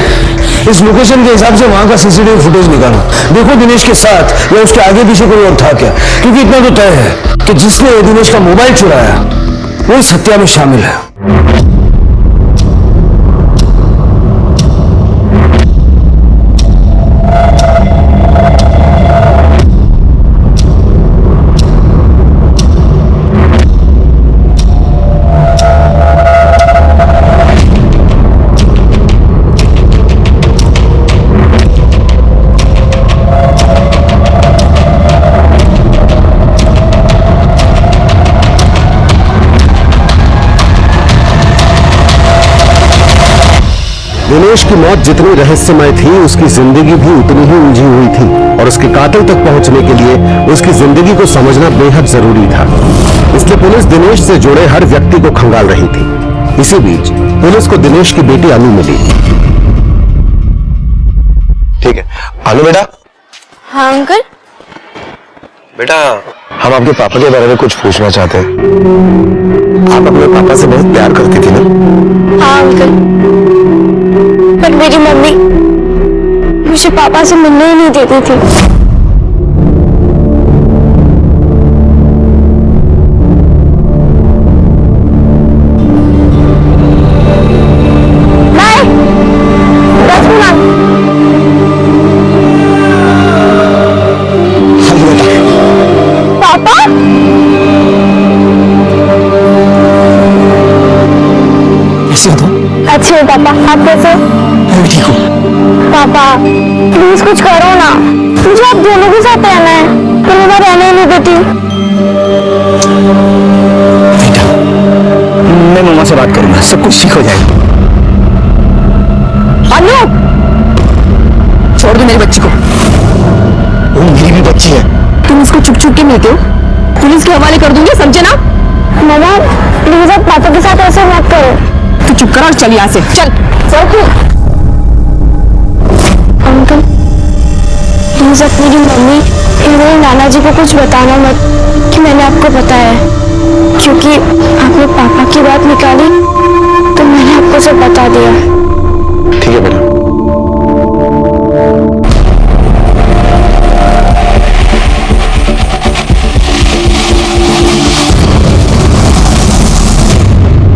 इस लोकेशन के हिसाब से वहां का सीसीटीवी फुटेज निकालो। देखो दिनेश के साथ या उसके आगे पीछे कोई और था क्या, क्योंकि इतना तो तय है कि जिसने दिनेश का मोबाइल चुराया वो इस हत्या में शामिल है। दिनेश की मौत जितनी रहस्यमय थी, उसकी जिंदगी भी उतनी ही उलझी हुई थी, और उसके कातिल तक पहुंचने के लिए उसकी जिंदगी को समझना बेहद जरूरी था। इसलिए पुलिस दिनेश से जुड़े हर व्यक्ति को खंगाल रही थी। इसी बीच पुलिस को दिनेश की बेटी अनु मिली। ठीक है, हेलो बेटा। हाँ अंकल। बेटा हम आपके पापा के बारे में कुछ पूछना चाहते हैं। आप अपने पापा से बहुत प्यार करती थी ना? हाँ अंकल, पर मेरी मम्मी मुझे पापा से मिलने ही नहीं देती थी। अच्छे हो पापा, आप कैसे? मैं ठीक हूँ। पापा प्लीज कुछ करो ना, मुझे आप दोनों के साथ रहना है, तुम इधर रहने ही नहीं देती। बेटा मैं मम्मा से बात करूंगा, सब कुछ ठीक हो जाएगा। अनु, छोड़ दो मेरी बच्ची को। वो मेरी भी बच्ची है। तुम इसको चुप चुप के मिलते हो, पुलिस के हवाले कर दूंगी, समझे ना? मम्मा प्लीज आप पापा के साथ ऐसे मत करो। तू चुप कर और चल यहाँ से, चल। अंकल प्लीज आप मेरी मम्मी मेरे नाना जी को कुछ बताना मत कि मैंने आपको बताया है, क्योंकि आपने पापा की बात निकाली तो मैंने आपको सब बता दिया। ठीक है बेटा।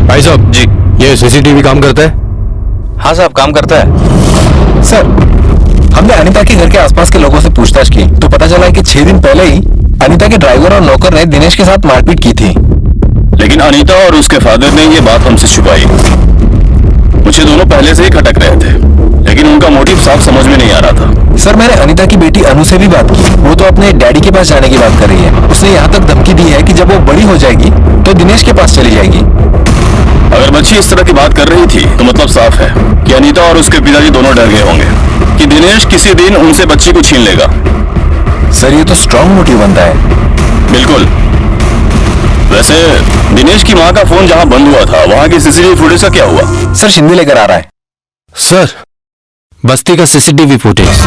भाई साहब जी, ये सीसीटीवी काम करता है? हाँ साहब काम करता है। सर हमने अनीता के घर के आसपास के लोगों से पूछताछ की तो पता चला है कि 6 दिन पहले ही अनीता के ड्राइवर और नौकर ने दिनेश के साथ मारपीट की थी। लेकिन अनीता और उसके फादर ने ये बात हमसे छुपाई। मुझे दोनों पहले से ही खटक रहे थे, लेकिन उनका मोटिव साफ समझ में नहीं आ रहा था। सर मैंने अनीता की बेटी अनु से भी बात की, वो तो अपने डैडी के पास जाने की बात कर रही है। उसने यहाँ तक धमकी दी है कि जब वो बड़ी हो जाएगी तो दिनेश के पास चली जाएगी। अगर बच्ची इस तरह की बात कर रही थी तो मतलब साफ है कि अनीता और उसके पिताजी दोनों डर गए होंगे कि दिनेश किसी दिन उनसे बच्ची को छीन लेगा। सर ये तो स्ट्रॉन्ग मोटिव बनता है। बिल्कुल। वैसे दिनेश की माँ का फोन जहाँ बंद हुआ था वहाँ की सीसीटीवी फुटेज का क्या हुआ? सर शिंदे लेकर आ रहा है। सर बस्ती का सीसीटीवी फुटेज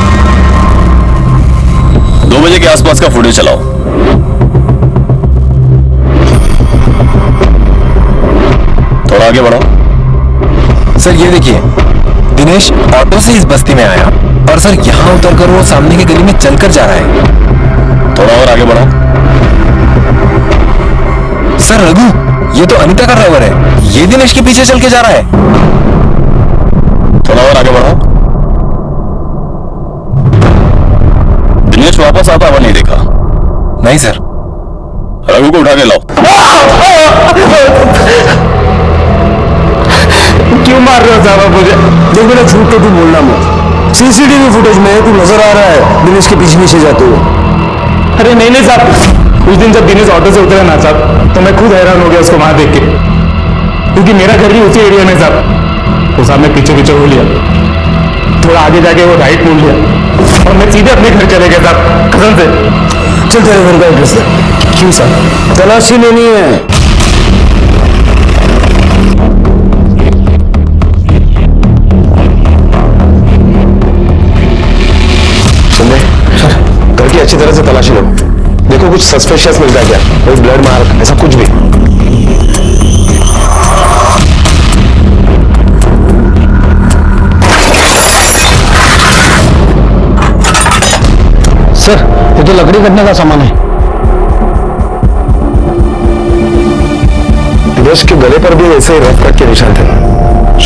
2 बजे के आसपास का फुटेज चलाओ। थोड़ा आगे बढ़ो। सर ये देखिए, दिनेश ऑटो से इस बस्ती में आया और सर यहाँ उतरकर वो सामने की गली में चलकर जा रहा है। थोड़ा और आगे बढ़ो। सर रघु, ये तो अनीता का ड्राइवर है, ये दिनेश के पीछे चल के जा रहा है। थोड़ा और आगे बढ़ो। दिनेश वापस आता हुआ नहीं देखा? नहीं सर। रघु को उठा के लाओ। क्यों मार रहे हो साहब मुझे? देख बेटा झूठ तो तू बोलना मत। सीसीटीवी फुटेज में तू नजर आ रहा है दिनेश के पीछे पीछे जाते हुए। अरे नहीं नहीं साहब, उस दिन जब दिनेश ऑटो से उतरा ना साहब तो मैं खुद हैरान हो गया उसको वहां देख के, क्योंकि मेरा घर भी उसी एरिया में साहब। वो साहब ने पीछे पीछे हो लिया, थोड़ा आगे जाके वो राइट मोड़ लिया और मैं सीधे अपने घर चले गया साहब, कसम से। चल तेरे घर का एड्रेस है। क्यों साहब? तलाशी लेनी है। सुन सर, घर की अच्छी तरह से तलाशी लो, देखो कुछ सस्पेशियस मिलता है क्या, कोई ब्लड मार्क ऐसा कुछ भी। सर ये तो लकड़ी कटने का सामान है। दिनेश के गले पर भी ऐसे रफ कट के निशान थे,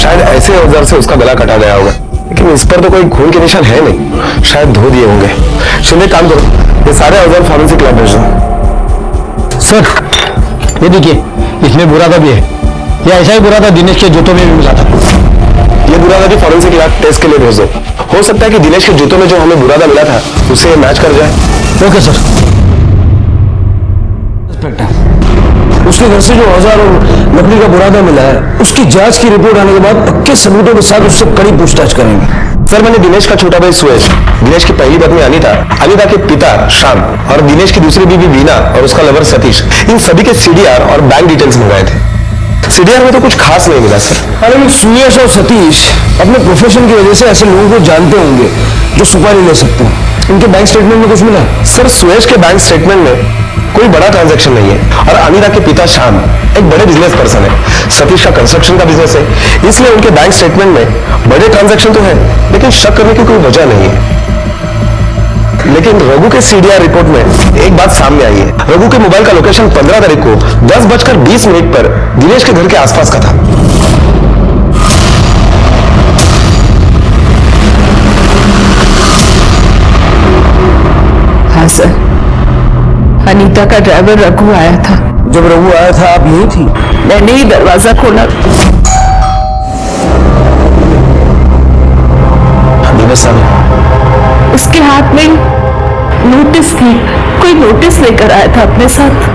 शायद ऐसे औजार से उसका गला कटा गया होगा, लेकिन इस पर तो कोई खून के निशान है नहीं, शायद धो दिए होंगे। शिंदे काम करो, ये सारे औजार फॉरेंसिक लैब भेज दो। सर ये देखिए, इसमें बुरादा भी है, ये ऐसा ही बुरादा दिनेश के जूतों में भी मिला था। ये बुरादा भी फॉरेंसिक लैब टेस्ट के लिए भेज दो। हो सकता है कि दिनेश के जूतों में जो हमें बुरादा मिला था उससे मैच कर जाए। Okay sir. उसके घर से जो औजार और लकड़ी का बुरादा मिला है, उसकी जांच की रिपोर्ट आने के बाद पक्के सबूतों के साथ उससे कड़ी पूछताछ करेंगे। सर मैंने दिनेश का छोटा भाई सुरेश, दिनेश की पहली पत्नी अनीता, अनीता के पिता श्याम और दिनेश की दूसरी बीवी वीना और उसका लवर सतीश, इन सभी के सीडीआर और बैंक डिटेल्स मंगाए थे। सीडीआर में तो कुछ खास नहीं मिला सर। अरे सुरेश और सतीश अपने प्रोफेशन की वजह से ऐसे लोगों को जानते होंगे, जो सुपारी ले सकते हैं। इनके बैंक स्टेटमेंट में कुछ मिला? सर सुयश के बैंक स्टेटमेंट में कोई बड़ा ट्रांजैक्शन नहीं है और अनिरा के पिता श्याम एक बड़े बिजनेस पर्सन है। सतीश का कंस्ट्रक्शन का बिजनेस है, इसलिए उनके बैंक स्टेटमेंट में बड़े ट्रांजैक्शन तो है, लेकिन शक करने की कोई वजह नहीं है। लेकिन रघु के सीडीआर रिपोर्ट में एक बात सामने आई है। रघु के मोबाइल का लोकेशन 15 तारीख को 10:20 पर दिनेश के घर के आसपास का था। हाँ सर, अनीता का ड्राइवर रघु आया था। जब रघु आया था आप यहीं थी? मैंने ही दरवाजा खोला। उसके हाथ में नोटिस थी, कोई नोटिस लेकर आया था अपने साथ।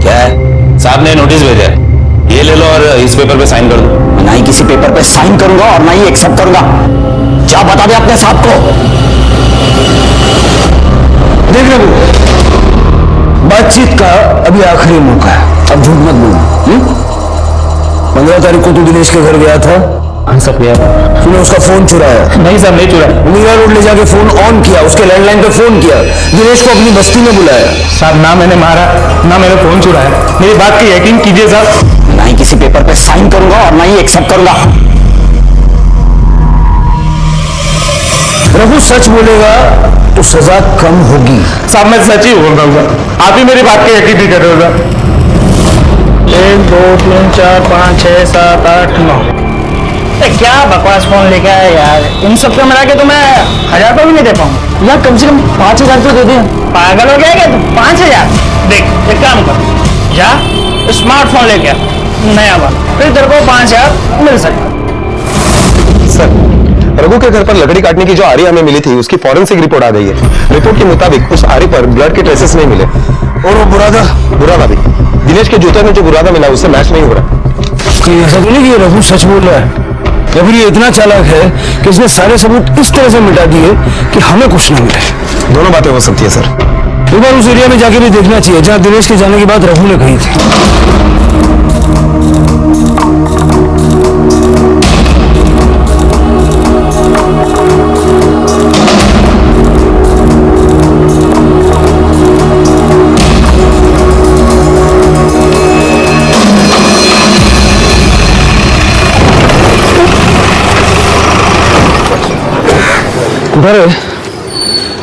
क्या है? साहब ने नोटिस भेजा है, ये ले लो और इस पेपर पे साइन कर दो। ना ही किसी पेपर पे साइन करूंगा और ना ही एक्सेप्ट करूंगा। क्या बता दे अपने साहब को। देख रघु, बातचीत का अभी आखिरी मौका है, अब झूठ मत बोल। 15 तारीख को तू दिनेश के घर गया था? हाँ सर गया था। तूने उसका फोन चुराया? नहीं सर, नहीं चुराया। मीरा रोड ले जाके फोन ऑन किया, उसके लैंडलाइन पे फोन किया, दिनेश को अपनी बस्ती में बुलाया। साहब ना मैंने मारा, ना मैंने फोन चुराया। मेरी बात की यकीन कीजिए साहब। ना ही किसी पेपर पे साइन करूंगा और ना ही एक्सेप्ट करूंगा। रघु सच बोलेगा तो सजा कम होगी। साहब मैं सच ही बोल रहा हूँ, आप ही मेरी बात की यकीन नहीं कर रहे हो साहब। 1 2 3 4 5 6 7 8 9। क्या बकवास फोन लेके आया यार, इन सब को मिला के तो मैं 1000 रुपये भी नहीं दे पाऊंगा यार। कम से कम 5000 तो दे दे। पागल हो गया क्या तू? 5000? देख एक काम कर, जा स्मार्टफोन लेके आ नया वाला, फिर तेरे को 5000 मिल सकता। सर रघु के घर पर लकड़ी काटने की जो आरी हमें मिली थी, उसकी फॉरेंसिक रिपोर्ट आ गई है। रिपोर्ट के मुताबिक उस आरी पर ब्लड के ट्रेसेस नहीं मिले। और वो बुरादा भी दिनेश के जूते में जो बुरादा मिला उससे मैच नहीं हो रहा। ऐसा तो नहीं कि रघु सच बोल रहा है, या फिर ये इतना चालाक है कि इसने सारे सबूत इस तरह से मिटा दिए कि हमें कुछ नहीं मिले। दोनों बातें हो सकती है सर। एक बार उस एरिया में जाके भी देखना चाहिए जहां दिनेश के जाने की बात रघु ने कही थी।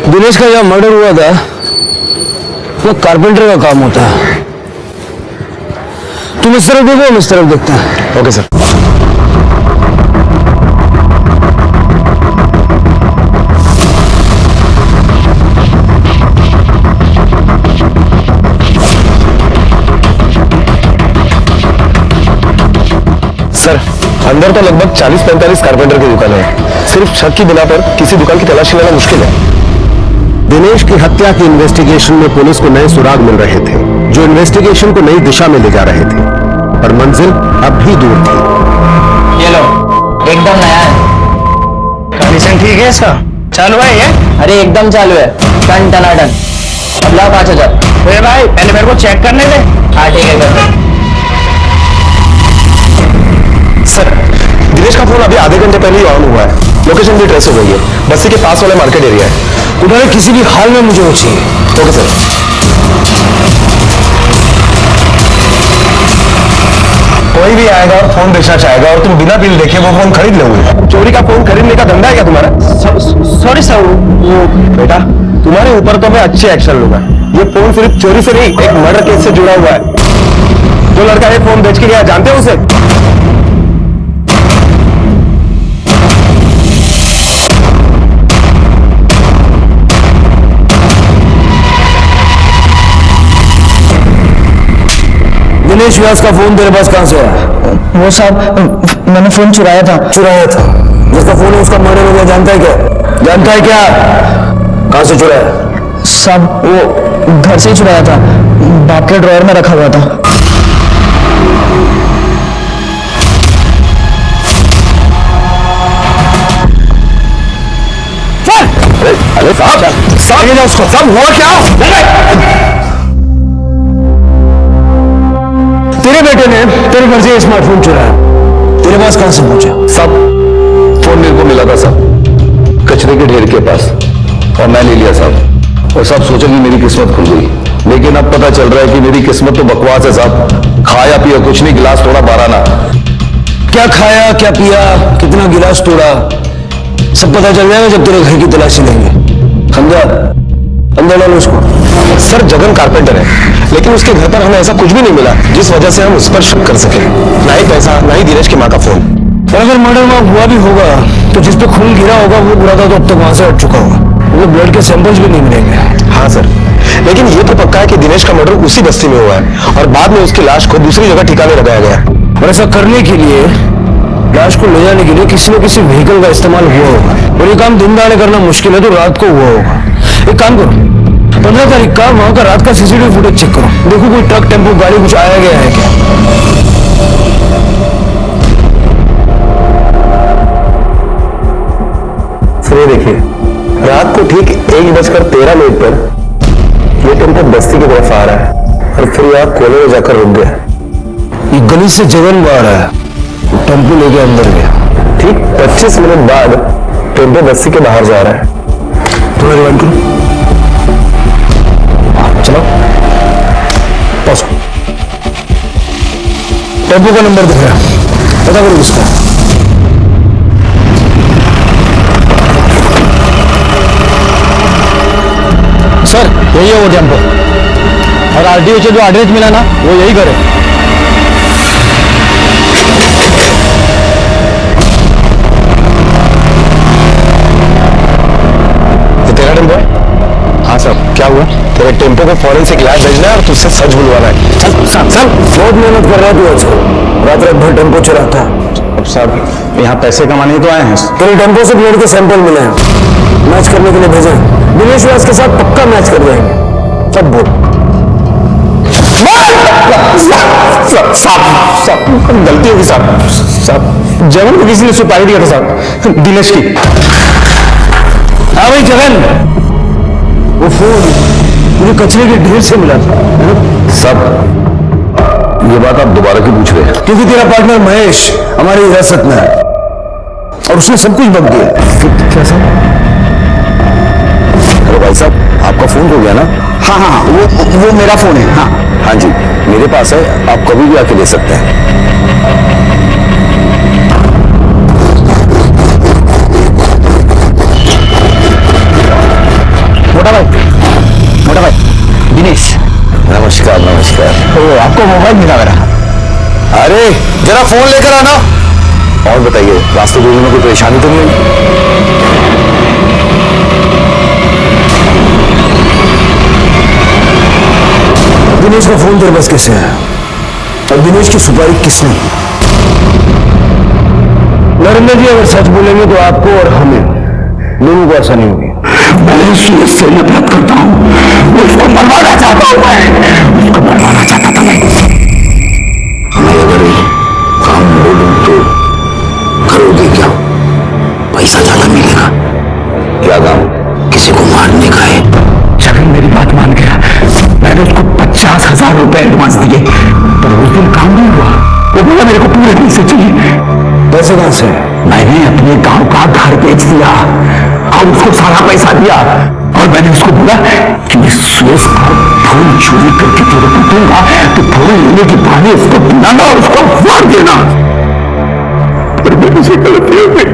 दिनेश का जब मर्डर हुआ था वो कारपेंटर का काम होता है। तुम इस तरफ देखो, हम इस तरफ देखते हैं। Okay sir. सर अंदर तो लगभग 40-45 कारपेंटर की दुकानें हैं। सिर्फ शक की बिना पर किसी दुकान की तलाशी लेना मुश्किल है। दिनेश की हत्या की इन्वेस्टिगेशन में पुलिस को नए सुराग मिल रहे थे, जो इन्वेस्टिगेशन को नई दिशा में ले जा रहे थे, पर मंजिल अब भी दूर थी। ये लो, एकदम नया है। कंडीशन ठीक है इसका? चालू है ये? अरे एकदम चालू है, टन टनाटन। अब लाओ 5000। अरे भाई पहले मेरे को चेक करने दे। हाँ ठीक है कर दे। सर दिनेश का फोन अभी आधे घंटे पहले ही ऑन हुआ है, लोकेशन भी ट्रेस हो गई है, बस्ती के पास वाला मार्केट एरिया है। उन्होंने किसी भी हाल में मुझे वो चाहिए। Okay sir. कोई भी आएगा और फोन बेचना चाहेगा और तुम बिना बिल देखे वो फोन खरीद लोगे। चोरी का फोन खरीदने का धंधा है क्या तुम्हारा? सॉरी सर, वो बेटा तुम्हारे ऊपर तो मैं अच्छे एक्शन लूंगा। ये फोन सिर्फ चोरी से नहीं, एक मर्डर केस से जुड़ा हुआ है। जो लड़का ये फोन बेच के गया जानते हो उसे? दिनेश व्यास का फोन तेरे पास कहां से आया? वो साहब मैंने फोन चुराया था। जिसका फोन है उसका मर्डर हो गया, जानता है क्या? जानता है क्या? कहां से चुराया? साहब वो घर से ही चुराया था, बाप के ड्रॉअर में रखा हुआ था। अरे साहब, साहब उसको, साहब हुआ क्या? तेरे बेटे ने तेरे घर से स्मार्टफोन चुराया, तेरे पास कहां से पहुंचा? सब फोन मेरे को मिला था साहब, कचरे के ढेर के पास, और मैं ले लिया साहब। और सब सोचा कि मेरी किस्मत खुल गई, लेकिन अब पता चल रहा है कि मेरी किस्मत तो बकवास है साहब। खाया पिया कुछ नहीं, गिलास तोड़ा 12 ना। क्या खाया, क्या पिया, कितना गिलास तोड़ा, सब पता चल जाएगा जब तेरे घर की तलाशी लेंगे। समझा? अंदर डालो उसको। सर जगन कारपेंटर है, लेकिन उसके घर पर हमें ऐसा कुछ भी नहीं मिला जिस वजह से हम उस पर शक कर सके। ना ही पैसा, ना ही धीरज की माँ का फोन। और अगर मर्डर वहां हुआ भी होगा तो जिस पे खून गिरा होगा वो बुरा था तो अब तक वहां से हट चुका होगा, वो ब्लड के सैंपल्स भी नहीं मिलेंगे। हाँ सर, लेकिन ये तो पक्का है कि दिनेश का मर्डर उसी बस्ती में हुआ है और बाद में उसकी लाश को दूसरी जगह ठिकाने लगाया गया। और ऐसा करने के लिए, लाश को ले जाने के लिए किसी न किसी व्हीकल का इस्तेमाल हुआ होगा, और ये काम दिन दहाड़े करना मुश्किल है तो रात को हुआ होगा। एक काम करो, 15 तारीख का वहां का रात का सीसीटीवी फुटेज चेक करो, देखो कोई ट्रक, टेम्पो, गाड़ी कुछ आया गया है क्या। ये देखिए, रात को ठीक 1:13 पर ये टेम्पो बस्ती की तरफ आ रहा है और फिर यहाँ कोने में जाकर रुक गया। ये गली से जगन बाहर आया, टेम्पो लेके अंदर गया। ठीक 25 मिनट बाद टेम्पो बस्ती के बाहर जा रहा है। थोड़ा रिवाइंड करो, चलो पॉज। टेम्पो का नंबर दिख रहा है, पता करो किसका। सर यही है वो टेम्पो, और आरटीओ से जो एड्रेस मिला ना वो यही करे। ये तेरा टेम्पो है? हाँ सर, क्या हुआ? तेरे टेम्पो को फॉरेंसिक लैब भेजना है और तुझसे सच बुलवाना है। चल, बहुत मेहनत कर रहा है तू आज, रात रात भर टेम्पो चलाता है। अब साहब यहाँ पैसे कमाने तो आए हैं। तेरे टेम्पो से ब्लड के सैंपल मिले हैं, मैच करने के लिए भेजे। दिनेश व्यास के साथ पक्का मैच कर जाएंगे, सब बोल। साहब गलती होगी साहब। साहब जगन को किसी ने सुपारी दिया था साहब, दिनेश की। हाँ भाई जगन, वो फोन मुझे कचरे के ढेर से मिला था। साहब ये बात आप दोबारा क्यों पूछ रहे हैं? क्योंकि तेरा पार्टनर महेश हमारी हिरासत में है और उसने सब कुछ बक दिया। क्या साहब? हेलो भाई साहब, आपका फोन हो गया ना? हाँ हाँ, वो मेरा फोन है। हाँ हाँ जी, मेरे पास है, आप कभी भी आके ले सकते हैं। मोटा भाई दिनेश। नमस्कार नमस्कार। तो आपको मोबाइल मिला मेरा? अरे जरा फोन लेकर आना। और बताइए, रास्ते जोड़ने में कोई परेशानी तो नहीं हुई? दिनेश का फोन तेरे पास कैसे है? और दिनेश की सुपारी किसने की? नरेंद्र जी अगर सच बोलेंगे तो आपको और हमें दोनों को आसानी होगी। मैं सूरज से नफरत करता हूँ, उसको मरवाना चाहता हूँ, मैं उसको मरवाना चाहता था। मैं अगर काम बोलूं तो करोगे क्या? पैसा ज्यादा मिलेगा। क्या काम? किसी को मारने का है। जगन मेरी बात मान गया, मैंने उसको 50,000 रुपए एडवांस दिए, पर उस दिन काम नहीं हुआ। वो बोला मेरे को पूरे दिन से चाहिए। पैसे कहां से? मैंने अपने गांव का घर बेच दिया और उसको सारा पैसा दिया, और मैंने उसको बोला कि मैं सुरेश का फोन चोरी करके तेरे को दूंगा, तो फोन लेने के बहाने उसको बुलाना और उसको मार देना। पर मेरे से गलती हो गई।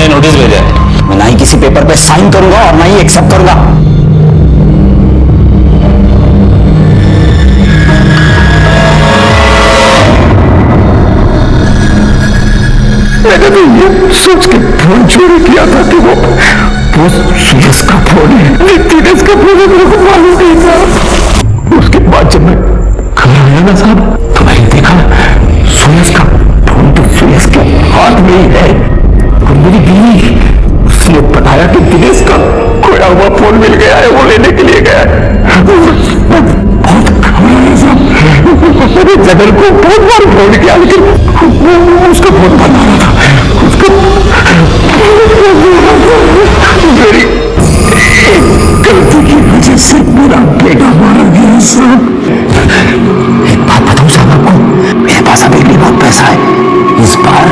नोटिस भेजा है। मैं ना ही किसी पेपर पे साइन करूंगा और ना ही एक्सेप्ट करूंगा। मैंने तो ये सोच के फोन चोरी किया था कि वो सुरेश का फोन है, दिनेश का फोन है, मेरे को मालूम नहीं था। उसके बाद जब मैं घर आया ना साहब, तो मैंने देखा सुरेश का फोन तो सुरेश के हाथ में ही है, और मेरी हुआ फोन मिल गया है, वो लेने के लिए गया है। मैंने जगन को बहुत बार फोन किया लेकिन उसका फोन बंद आ रहा था। उसको मेरी गलती की वजह से मेरा बेटा मारा गया साहब। एक बात बताऊं साहब आपको, मेरे पास अभी भी बहुत पैसा है। इस बार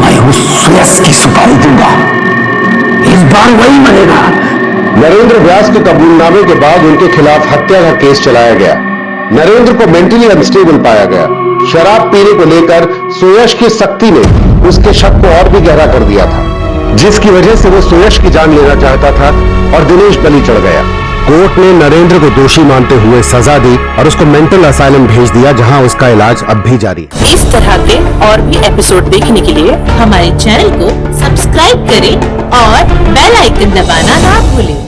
मैं उस सुयस की सुपारी दूंगा, इस बार वही मरेगा। नरेंद्र व्यास के कबूलनामे के बाद उनके खिलाफ हत्या का केस चलाया गया। नरेंद्र को मेंटली अनस्टेबल पाया गया। शराब पीने को लेकर सुयश की सख्ती ने उसके शक को और भी गहरा कर दिया था, जिसकी वजह से वो सुयश की जान लेना चाहता था और दिनेश बलि चढ़ गया। कोर्ट ने नरेंद्र को दोषी मानते हुए सजा दी और उसको मेंटल असाइलम भेज दिया, जहां उसका इलाज अब भी जारी है। इस तरह के और भी एपिसोड देखने के लिए हमारे चैनल को सब्सक्राइब करें और बेल आइकन दबाना ना भूलें।